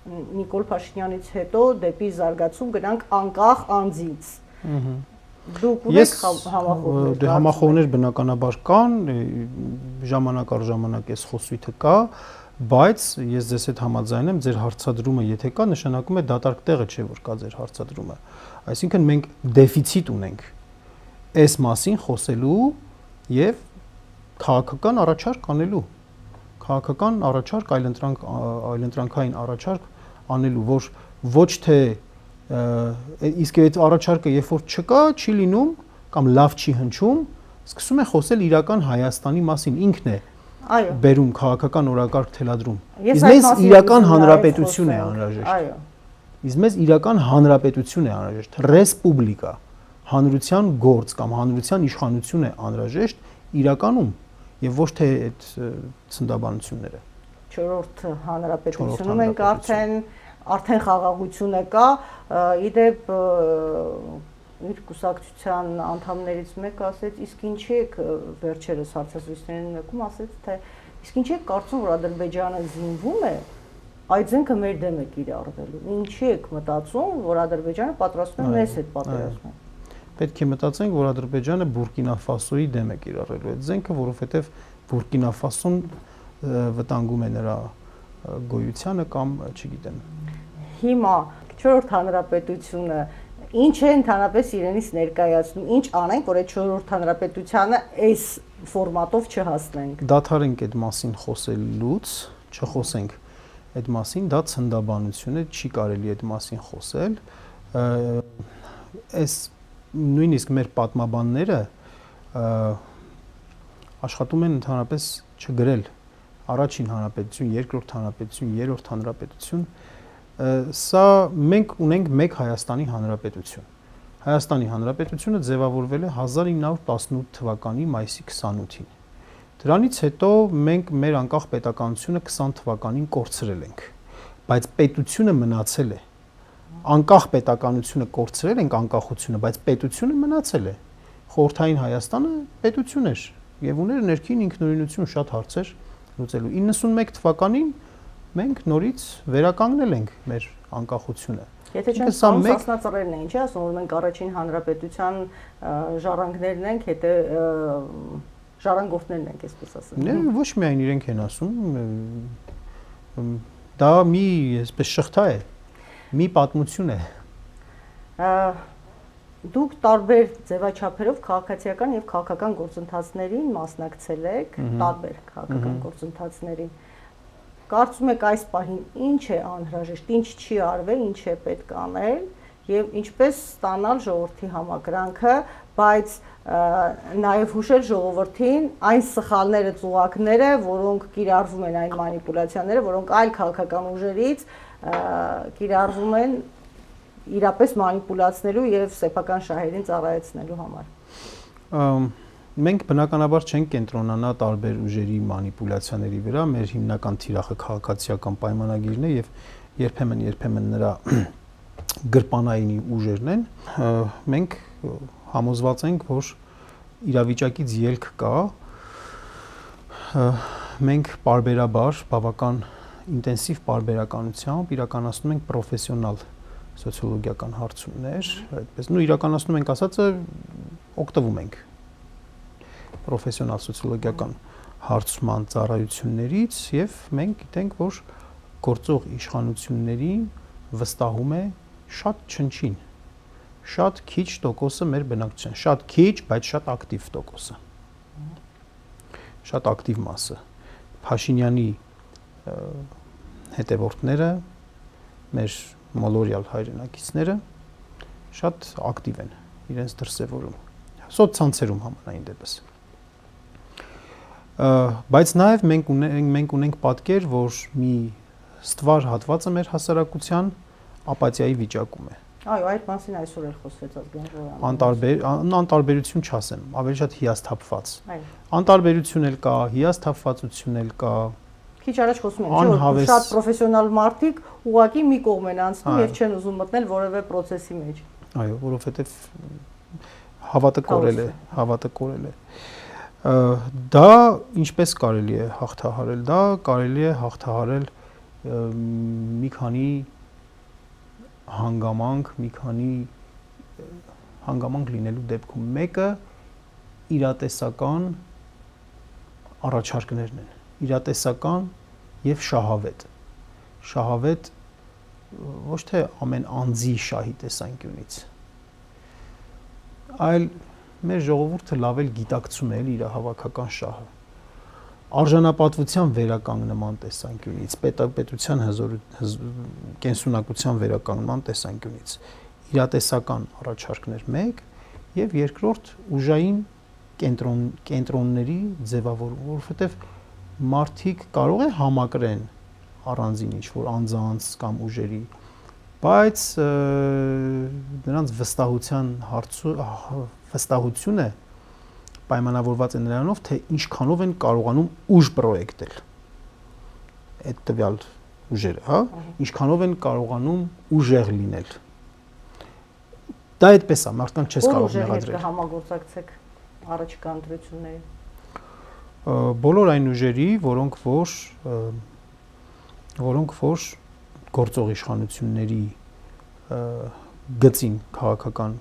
Նիկոլ Փաշինյանից հետո դեպի զարգացում գնանք անկախ անձից։ Դուք ունեք համախոհներ։ Դե համախոհներ բնականաբար կան, ժամանակ առ ժամանակ այս խոսույթը կա, բայց ես ձեզ հետ համաձայն եմ, ձեր հարցադրումը եթե կա, նշանակում է դատարկ տեղը չէ, որ կա ձեր հարցադրումը։ Այսինքն մենք դեֆիցիտ ունենք այս մասին խոսելու եւ քաղաքական առաջարկ անելու։ Քաղաքական առաջարկ, այլընտրանքային առաջարկ անելու, որ ոչ թե իսկ այդ առաջարկը երբ որ չկա, չի լինում կամ լավ չի հնչում, սկսում է խոսել իրական Հայաստանի մասին, ինքն է բերում քաղաքական օրակարգ թելադրում։ Իսկ մեզ իրական հանրապետություն է անհրաժեշտ։ Իսկ մեզ իրական հանրապետություն է անհրաժեշտ, ռեսպուբլիկա, հանրության գործ կամ հանրության իշխանություն է անհրաժեշտ իրականում։ եւ ոչ թե այդ ցնդաբանությունները։ 4-րդ հանրապետությունում ենք արդեն խաղաղությունը կա, իդեպ իր կուսակցության անդամներից մեկը ասեց, իսկ ինչի եք վերջերս հարցազրույցներին մեկում ասեց, թե իսկ ինչի եք կարծում, որ Ադրբեջանը զինվում է, այդ զենքը մեր դեմ է կիրառվելու։ Ինչի եք մտածում, որ Ադրբեջանը պատրաստվում է մեզ հետ պատերազմել։ Պետք է մտածենք, որ Ադրբեջանը Բուրկինա Ֆասոյի դեմ է կիրառելու այդ զենքը, որովհետև Բուրկինա Ֆասոն վտանգում է նրա գոյությանը կամ չգիտեմ։ Հիմա 4-րդ հանրապետությունը ինչ է ընդհանրապես իրենից ներկայացնում, ինչ անենք, որ այդ 4-րդ հանրապետությանը այս ֆորմատով չհասնենք։ Դադարենք այդ մասին խոսելուց, չխոսենք այդ մասին, դա ցնդաբանություն է, չի կարելի այդ մասին խոսել։ Այս նույնիսկ մեր պատմաբանները աշխատում են ընդհանրապես չգրել առաջին հանրապետություն, երկրորդ հանրապետություն, երրորդ հանրապետություն, սա մենք ունենք մեկ Հայաստանի հանրապետություն։ Հայաստանի հանրապետությունը ձևավորվել է 1918 թվականի մայիսի 28-ին։ Դրանից հետո մենք մեր անկախ պետականությունը 20 թվականին կորցրել ենք, բայց պետությունը մնացել է։ Անկախ պետականությունը կորցրել ենք անկախությունը, բայց պետությունը մնացել է։ Խորհրդային Հայաստանը պետություն էր եւ ուներ ներքին ինքնուրույնություն շատ հարցեր լուծելու։ 91 թվականին մենք նորից վերականգնել ենք մեր անկախությունը։ Եթե չենք սամ սասնածռերն են, չի ասում, որ մենք առաջին հանրապետության ժառանգներն ենք, հետո ժառանգորդներն ենք, այսպես ասեմ։ Ոչ միայն իրենք են ասում, դա մի այսպես շղթա է, մի պատմություն է։ Դուք տարբեր ձևաչափերով քաղաքացիական եւ քաղաքական գործընթացներին մասնակցել եք, տարբեր քաղաքական գործընթացներին։ Կարծում եք այս պահին ինչ է անհրաժեշտ, ինչ չի արվել, ինչ է պետք անել եւ ինչպես ստանալ ժողովրդի համակրանքը, բայց նաեւ հուշել ժողովրդին այն սխալները, ծուղակները, որոնք կիրառվում են, այն մանիպուլյացիաները, որոնք այլ քաղաքական ուժերից կիրառվում են իրապես մանիպուլացնելու եւ սեփական շահերին ծառայեցնելու համար։ Մենք բնականաբար չենք կենտրոնանա տարբեր ուժերի մանիպուլյացիաների վրա, մեր հիմնական թիրախը քաղաքացիական պայմանագիրն է եւ երբեմն նրա գրպանային ուժերն են։ Մենք համոզված ենք, որ իրավիճակից ելք կա։ Մենք պարբերաբար բավական ինտենսիվ պարբերականությամբ իրականացնում ենք պրոֆեսիոնալ սոցիոլոգիական հարցումներ, այդպես իրականացնում ենք ասածը օգտվում ենք պրոֆեսիոնալ սոցիոլոգիական հարցման ծառայություններից եւ մենք գիտենք, որ գործող իշխանություններին վստահում է շատ չնչին, շատ քիչ տոկոսը մեր բնակչության, շատ քիչ, բայց շատ ակտիվ տոկոսը, շատ ակտիվ մասը։ Փաշինյանի հետևորդները, մեր մոլորյալ հայրենակիցները շատ ակտիվ են իրենց դրսևորում, սոցցանցերում համանային դեպս։ Բայց նաև մենք ունենք պատկեր, որ մի ստվար հատվածը մեր հասարակության ապաթիայի վիճակում է։ Այո, այդ մասին այսօր էլ խոսվեց ազգային ժողովում։ Անտարբերություն չասեմ, ավելի շատ հիասթափված։ Այո։ Անտարբերություն էլ կա, հիասթափվածություն էլ կա։ Քիչ առաջ խոսում ենք, որ շատ պրոֆեսիոնալ մարդիկ ուղղակի մի կողմ են անցնում եւ չեն ուզում մտնել որևէ process-ի մեջ։ Այո, որովհետեւ հավատը կորել է։ Դա ինչպես կարելի է հաղթահարել։ Դա կարելի է հաղթահարել մի քանի հանգամանք լինելու դեպքում։ Մեկը իրատեսական առաջարկներն են, իրատեսական եւ շահավետ։ Շահավետ ոչ թե ամեն անձի շահի տեսանկյունից, այլ մեր ժողովուրդը լավ էլ գիտակցում է իր հավաքական շահը։ Արժանապատվության վերականգնման տեսանկյունից, պետության կենսունակության վերականգնման տեսանկյունից, իրատեսական առաջարկներ մեկ եւ երկրորդ ուժային կենտրոնների ձևավորում, որովհետեւ մարդիկ կարող է համակրեն առանձին ինչ-որ անձանց կամ ուժերի, բայց նրանց վստահությունը պայմանավորված է նրանով, թե ինչքանով են կարողանում ուժ պրոյեկտել այդ տվյալ ուժերը, հա, ինչքանով են կարողանում ուժեղ լինել։ Դա այդպես է, մարդկանց չես կարող մեղադրել։ Ո՞ր համագործակցեք առաջիկա ընտրություններին։ Բոլոր այն ուժերի, որոնք որ գործող իշխանությունների գծին, քաղաքական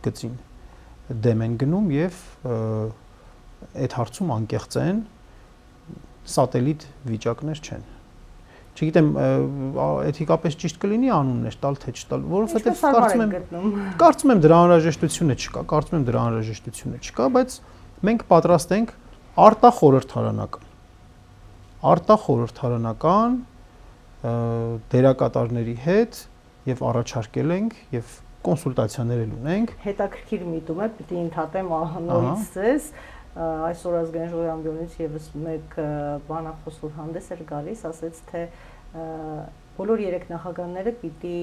գծին դեմ են գնում եւ այդ հարցում անկեղծ են, սատելիտ վիճակներ չեն։ Չգիտեմ, էթիկապես ճիշտ կլինի անուններ տալ թե չտալ, որովհետեւ կարծում եմ դրա անհրաժեշտությունը չկա, բայց մենք պատրաստ ենք արտախորհրդարանական դերակատարների հետ եւ առաջարկել ենք եւ կոնսուլտացիաներ ունենք։ Հետաքրքիր միտում է, պիտի ընդհատեմ նորից ձեզ, այսօր Ազգային ժողովի ամբիոնից եւս մեկ բանախոս հանդես էր գալիս, ասաց թե բոլոր երեք նախագահները պիտի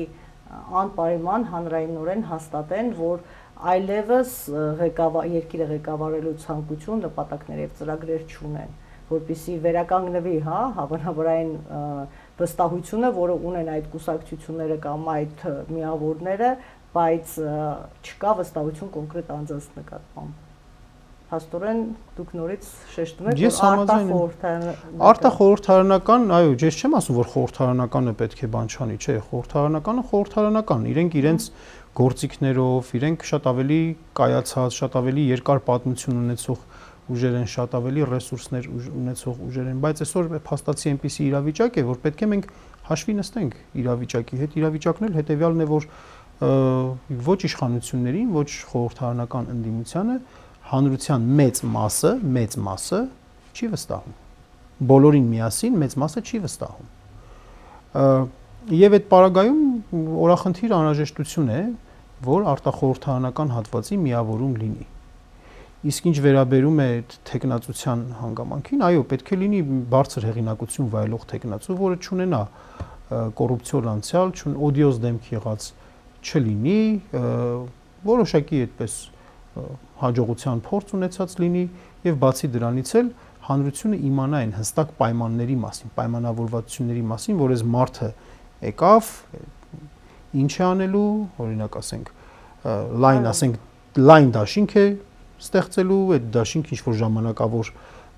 անպայման հանրայնորեն հաստատեն, որ այլևս երկիրը ղեկավարելու ցանկություն, նպատակներ եւ ծրագրեր չունեն, որպեսզի վերականգնվի, հա, հավանաբար այն վստահությունը, որը ունեն այդ կուսակցությունները կամ այդ միավորները, բայց չկա վստահություն կոնկրետ անձանց նկատմամբ։ Փաստորեն դուք նորից շեշտում եք, որ արտախորհրդարանական, այո, ես չեմ ասում, որ խորհրդարանականը պետք է բան չանի, չէ, խորհրդարանական, իրենք իրենց գործիքներով, իրենք շատ ավելի կայացած, շատ ավելի երկար պատմություն ունեցող ուժեր են, շատ ավելի ռեսուրսներ ունեցող ուժեր են, բայց այսօր փաստացի այնպիսի իրավիճակ է, որ պետք է մենք հաշվի նստենք իրավիճակի հետ, իրավիճակն էլ հետեւյալն է, որ ոչ իշխանություններին, ոչ խորհրդարանական ընդդիմությանը հանրության մեծ մասը չի վստահում։ Բոլորին միասին մեծ մասը չի վստահում։ Եվ այդ պարագայում օրախնդիր անհրաժեշտություն է, որ արտախորհրդարանական հատվածի միավորում լինի։ Իսկ ինչ վերաբերում է թեկնածության հանգամանքին, այո, պետք է լինի բարձր հեղինակություն վայելող թեկնածու, որը չունենա կոռուպցիոն անցյալ, օդիոզ դեմք եղած չլինի, որոշակի այդպես հաջողության փորձ ունեցած լինի եւ բացի դրանից էլ հանրությունը իմանա այն հստակ պայմանների մասին, պայմանավորվածությունների մասին, որ այս մարդը եկավ, ինչ է անելու, օրինակ ասենք, լայն դաշինք է ստեղծելու, այդ դաշինքը ինչ որ ժամանակավոր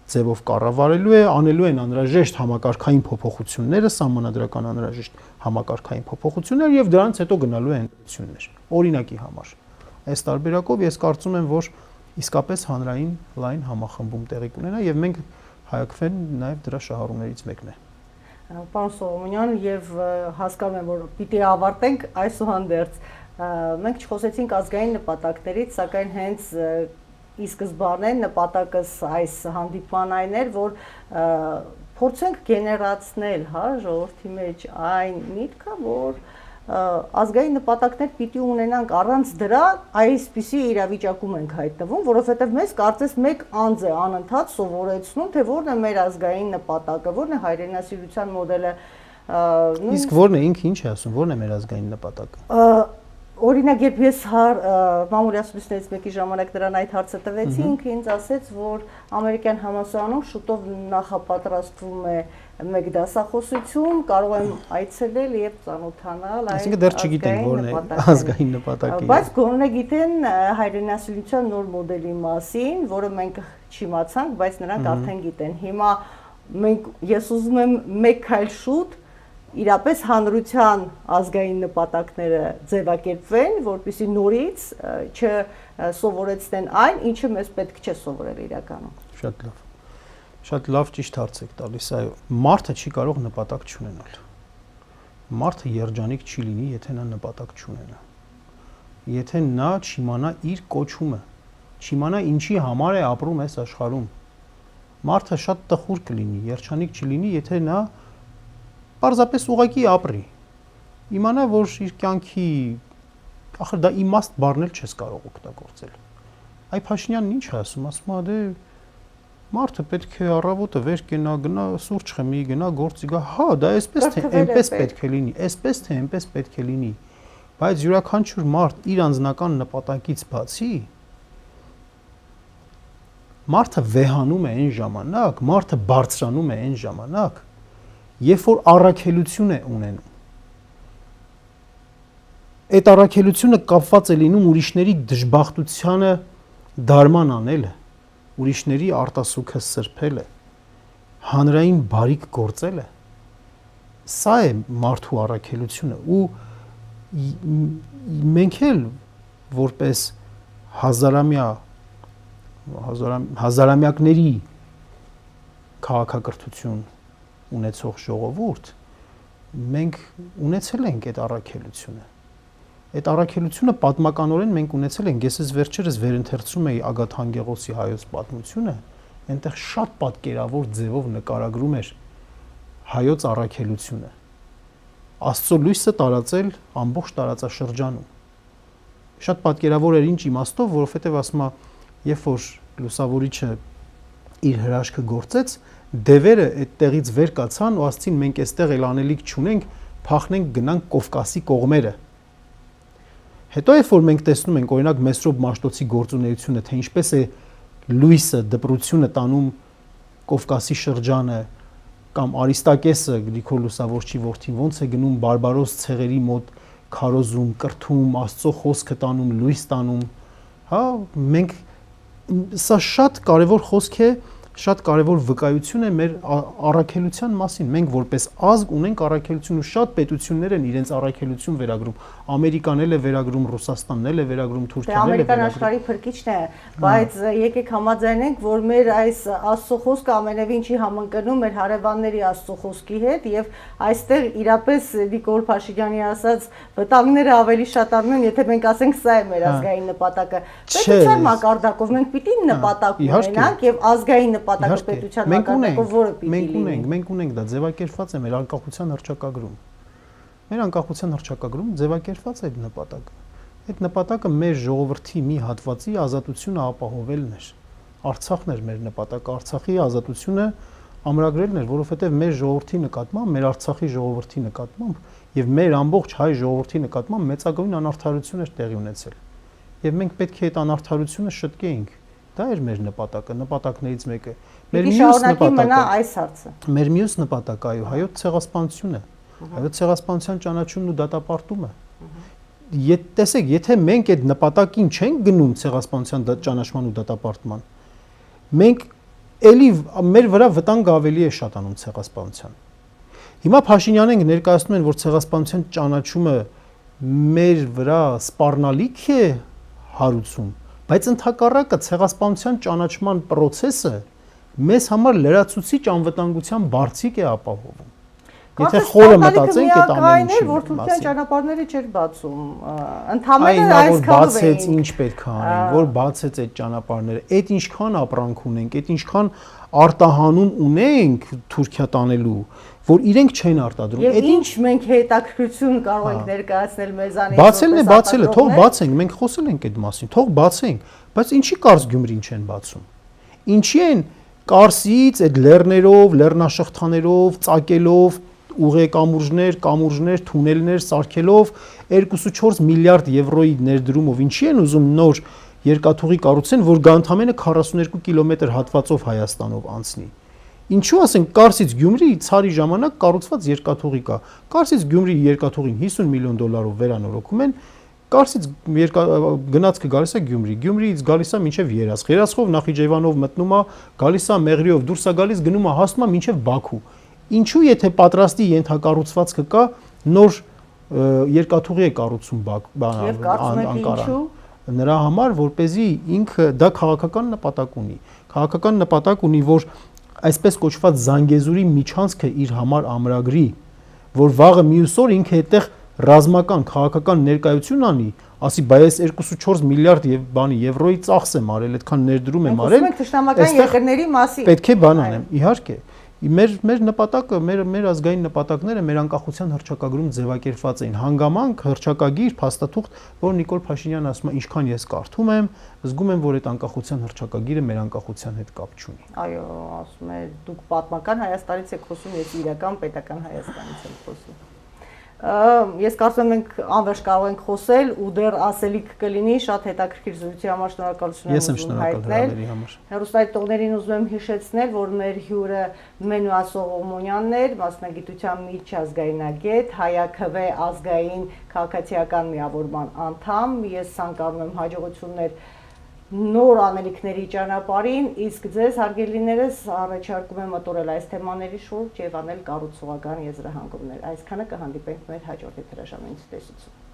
ձևով կառավարելու է, անելու են անհրաժեշտ համակարգային փոփոխությունները, սահմանադրական անհրաժեշտ համակարգային փոփոխություններ եւ դրանից հետո գնալու են ընտրություններ։ Օրինակի համար այս տարբերակով ես կարծում եմ, որ իսկապես հանրային լայն համախմբում տեղի կունենա եւ մենք հայակվեն նաեւ դրա շահառուներից մեկն է։ Պարոն Սողոմոնյան, եւ հասկանում եմ, որ պիտի ավարտենք այսուհանդերձ։ Մենք չխոսեցինք ազգային նպատակներից, սակայն հենց ի սկզբանե նպատակս այս հանդիպման այն էր, որ փորձենք գեներացնել, հա, ժողովրդի մեջ այն միտքը, որ ազգային նպատակներ պիտի ունենանք, առանց դրա այսպիսի իրավիճակում ենք հայտնվում, որովհետև մեզ կարծես մեկ անձ է անընդհատ սովորեցնում, թե որն է մեր ազգային նպատակը, որն է հայրենասիրության մոդելը։ Իսկ որն է, ինքը ինչ է ասում, որն է մեր ազգային նպատակը։ Օրինակ, երբ ես մամուլի ասուլիսներից մեկի ժամանակ դրան այդ հարցը տվեցի, ինքը ինձ ասեց, որ ամերիկյան համալսարանում շուտով նախապատրաստվում է մեկ դասախոսություն, կարող եմ այցելել եւ ծանոթանալ այն դեռ չգիտեն որն է ազգային նպատակը։ Բայց գոնե գիտեն հայրենասիրության նոր մոդելի մասին, որը մենք չիմացանք, բայց նրանք արդեն գիտեն։ Հիմա ես ուզում եմ մեկ քայլ շուտ իրապես հանրության ազգային նպատակները ձևակերպվեն, որպեսզի նորից չսովորեցնեն այն, ինչը մեզ պետք չէ սովորել իրականում։ Շատ լավ։ Շատ լավ ճիշտ հարց եք տալիս, այո, մարդը չի կարող նպատակ չունենալ։ Մարդը երջանիկ չի լինի, եթե նա նպատակ չունենա։ Եթե նա չիմանա իր կոչումը, չիմանա ինչի համար է ապրում այս աշխարհում։ Մարդը շատ տխուր կլինի, երջանիկ չլինի, եթե նա պարզապես ուղղակի ապրի։ Իմանա, որ իր կյանքի ախր դա իմաստ բառն էլ չես կարող օգտագործել։ Այ Փաշինյանն ինչ է ասում, ասում է դե մարդը պետք է առավոտը վեր կենա, գնա սուրճ խմի, գնա գործի գա, հա, դա այսպես թե այնպես պետք է լինի, այսպես թե այնպես պետք է լինի, բայց յուրաքանչյուր մարդ իր անձնական նպատակից բացի Մարդը վեհանում է այն ժամանակ, մարդը բարձրանում է այն ժամանակ, երբ որ առաքելություն է ունենում։ Այդ առաքելությունը կապված է լինում ուրիշների դժբախտությանը դարման անելը, ուրիշների արտասուքը սրբելը, հանրային բարիք գործելը։ Սա է մարդու առաքելությունը ու մենք էլ որպես հազարամյակների քաղաքակրթություն ունեցող ժողովուրդ մենք ունեցել ենք այդ առաքելությունը։ Այդ առաքելությունը պատմականորեն մենք ունեցել ենք, ես վերջերս վերընթերցում էի Ագաթ Հանգեղոսի հայոց պատմությունը, այնտեղ շատ պատկերավոր ձևով նկարագրում էր հայոց առաքելությունը։ Աստծո լույսը տարածել ամբողջ տարածաշրջանում։ Շատ պատկերավոր էր ինչ իմաստով, որովհետև ասում է, երբ որ լուսավորիչը իր հրաշքը գործեց, դևերը այդտեղից վեր կացան ու ասցին մենք այստեղ էլ անելիք չունենք, փախնենք գնանք Կովկասի կողմերը։ Հետո երբ որ մենք տեսնում ենք օրինակ Մեսրոպ Մաշտոցի գործունեությունը, թե ինչպես է լույսը, դպրությունը տանում Կովկասի շրջանը, կամ Արիստակեսը Գրիգոր Լուսավորչի որդին ոնց է գնում բարբարոս ցեղերի մոտ քարոզում, կրթում, Աստծո խոսքը տանում, լույս տանում, հա, մենք սա շատ կարևոր խոսք է, շատ կարևոր վկայություն է մեր առաքելության մասին։ Մենք որպես ազգ ունենք առաքելություն ու շատ պետություններ են իրենց առաքելություն վերագրում։ Ամերիկան էլ է վերագրում, Ռուսաստանն էլ է վերագրում, Թուրքիան էլ է վերագրում։ Ամերիկան աշխարհի փրկիչն է, բայց եկեք համաձայնենք, որ մեր այս Աստծո խոսքը ամենևին չի համընկնում մեր հարևանների Աստծո խոսքի հետ եւ այստեղ իրապես Նիկոլ Փաշինյանի ասած վտանգները ավելի շատանում են, եթե մենք ասենք սա է մեր ազգային նպատակը։ Պետության մակարդակով մենք պիտի նպատակ ունենանք եւ ազգային նպատակը պետության մակարդակով որը պիտի լինի։ Մենք ունենք դա ձևակերպված է մեր անկախության հռչակագրում։ Մեր անկախության հռչակագրում ձևակերպված է այդ նպատակը։ Այդ նպատակը մեր ժողովրդի մի հատվածի ազատությունը ապահովելն էր։ Արցախն էր մեր նպատակը, Արցախի ազատությունը ամրագրելն էր, որովհետև մեր ժողովրդի նկատմամբ, մեր Արցախի ժողովրդի նկատմամբ եւ մեր ամբողջ հայ ժողովրդի նկատմամբ մեծագույն անարդարություն էր տեղի ունեցել։ Եվ մենք պետք է այդ անարդարությունը շտկեինք։ Դա էր մեր նպատակը, նպատակներից մեկը։ Մեր մյուս նպատակը այս հարցը։ Մեր մյուս նպատակը այո, հայոց ցեղասպանությունը, հայոց ցեղասպանության ճանաչումն ու դատապարտումը։ Տեսեք, եթե մենք այդ նպատակին չենք գնում ցեղասպանության ճանաչման ու դատապարտման, մենք էլի մեր վրա վտանգը ավելի է շատանում ցեղասպանության։ Հիմա Փաշինյանենք ներկայացնում են, որ ցեղասպանության ճանաչումը մեր վրա սպառնալիք է հարուցում, բայց ընդհակառակը ցեղասպանության ճանաչման process-ը մեզ համար լրացուցիչ անվտանգության բարձիկ է ապահովում։ Եթե խորը մտածենք այդ ամեն ինչի որ Թուրքիան ճանապարհները չէր բացում, ընդհանրապես այսքանով էին, ինչ պետք է անեն, որ բացեց այդ ճանապարհները, այդ ինչքան ապրանք ունենք, այդ ինչքան արտահանում ունենք Թուրքիա տանելու, որ իրենք չեն արտադրում։ Այդ ինչ մենք հետաքրքրություն կարող ենք ներկայացնել մեզանից։ Բացելն է, բացելը, թող բացենք, մենք խոսել ենք այդ մասին, թող բացենք, բայց ինչի Կարս Գյումրին չեն բացում։ Ինչի են Կարսից այդ լեռներով, լեռնաշղթաներով, ծակելով ուղեկամուրջներ, թունելներ սարքելով 2.4 միլիարդ եվրոյի ներդրումով ինչի են ուզում նոր երկաթուղի կառուցեն, որ գա ընդամենը 42 կիլոմետր հատվածով Հայաստանով անցնի։ Ինչու ասենք Կարսից Գյումրի ցարի ժամանակ կառուցված երկաթուղի կա։ Կարսից Գյումրի երկաթուղին $50 միլիոն վերանորոգում են, Կարսից գնացքը գալիս է Գյումրի, Գյումրիից գալիս է մինչև Երասխ, Երասխով Նախիջևանով մտնում է, գալիս է Մեղրիով, դուրս է գալիս, գնում է հասնում է մինչև Բաքու։ Ինչու եթե պատրաստի ենթակառուցվածքը կա, նոր երկաթուղի է կառուցում Անկարան։ Նրա համար, որպեսզի ինքը դա քաղաքական նպատակ ունի։ Քաղաքական նպատակ ունի, որ այսպես կոչված Զանգեզուրի միջանցքը իր համար ամրագրի, որ վաղը մյուս օր ինքը այդտեղ ռազմական քաղաքական ներկայություն անի, ասի բայ այս 2.4 միլիարդ եվրոյի ծախս եմ արել, այդքան ներդրում եմ արել։ Մենք թշնամական երկրների մասին պետք է բան անեմ, իհարկե։ Մեր նպատակը, մեր ազգային նպատակները մեր անկախության հռչակագրում ձևակերպված էին։ Հանգամանք հռչակագիր, փաստաթուղթ, որ Նիկոլ Փաշինյանն ասում է, ինչքան ես կարդում եմ, զգում եմ, որ այդ անկախության հռչակագիրը մեր անկախության հետ կապ չունի։ Այո, ասում է, դուք պատմական Հայաստանից եք խոսում, ես իրական պետական Հայաստանից եմ խոսում։ Ես կարծում եմ մենք անվերջ կարող ենք խոսել ու դեռ ասելիք կլինի, շատ հետաքրքիր զրույցի համար շնորհակալություն եմ ուզում հայտնել։ Հեռուստադիտողներին ուզում եմ հիշեցնել, որ մեր հյուրը Մենուա Սողոմոնյանն էր, մասնագիտության միջազգայնագետ, ՀԱՅԱՔՎ ազգային քաղաքացիական միավորման անդամ։ Ես ցանկանում եմ հաջողություններ նոր անելիքների ճանապարհին, իսկ ձեզ հարգելիներս առաջարկում եմ մտորել այս թեմաների շուրջ եւ անել կառուցողական եզրահանգումներ։ Այսքանը կհանդիպենք մեր հաջորդ եթերաժամին ցտեսություն։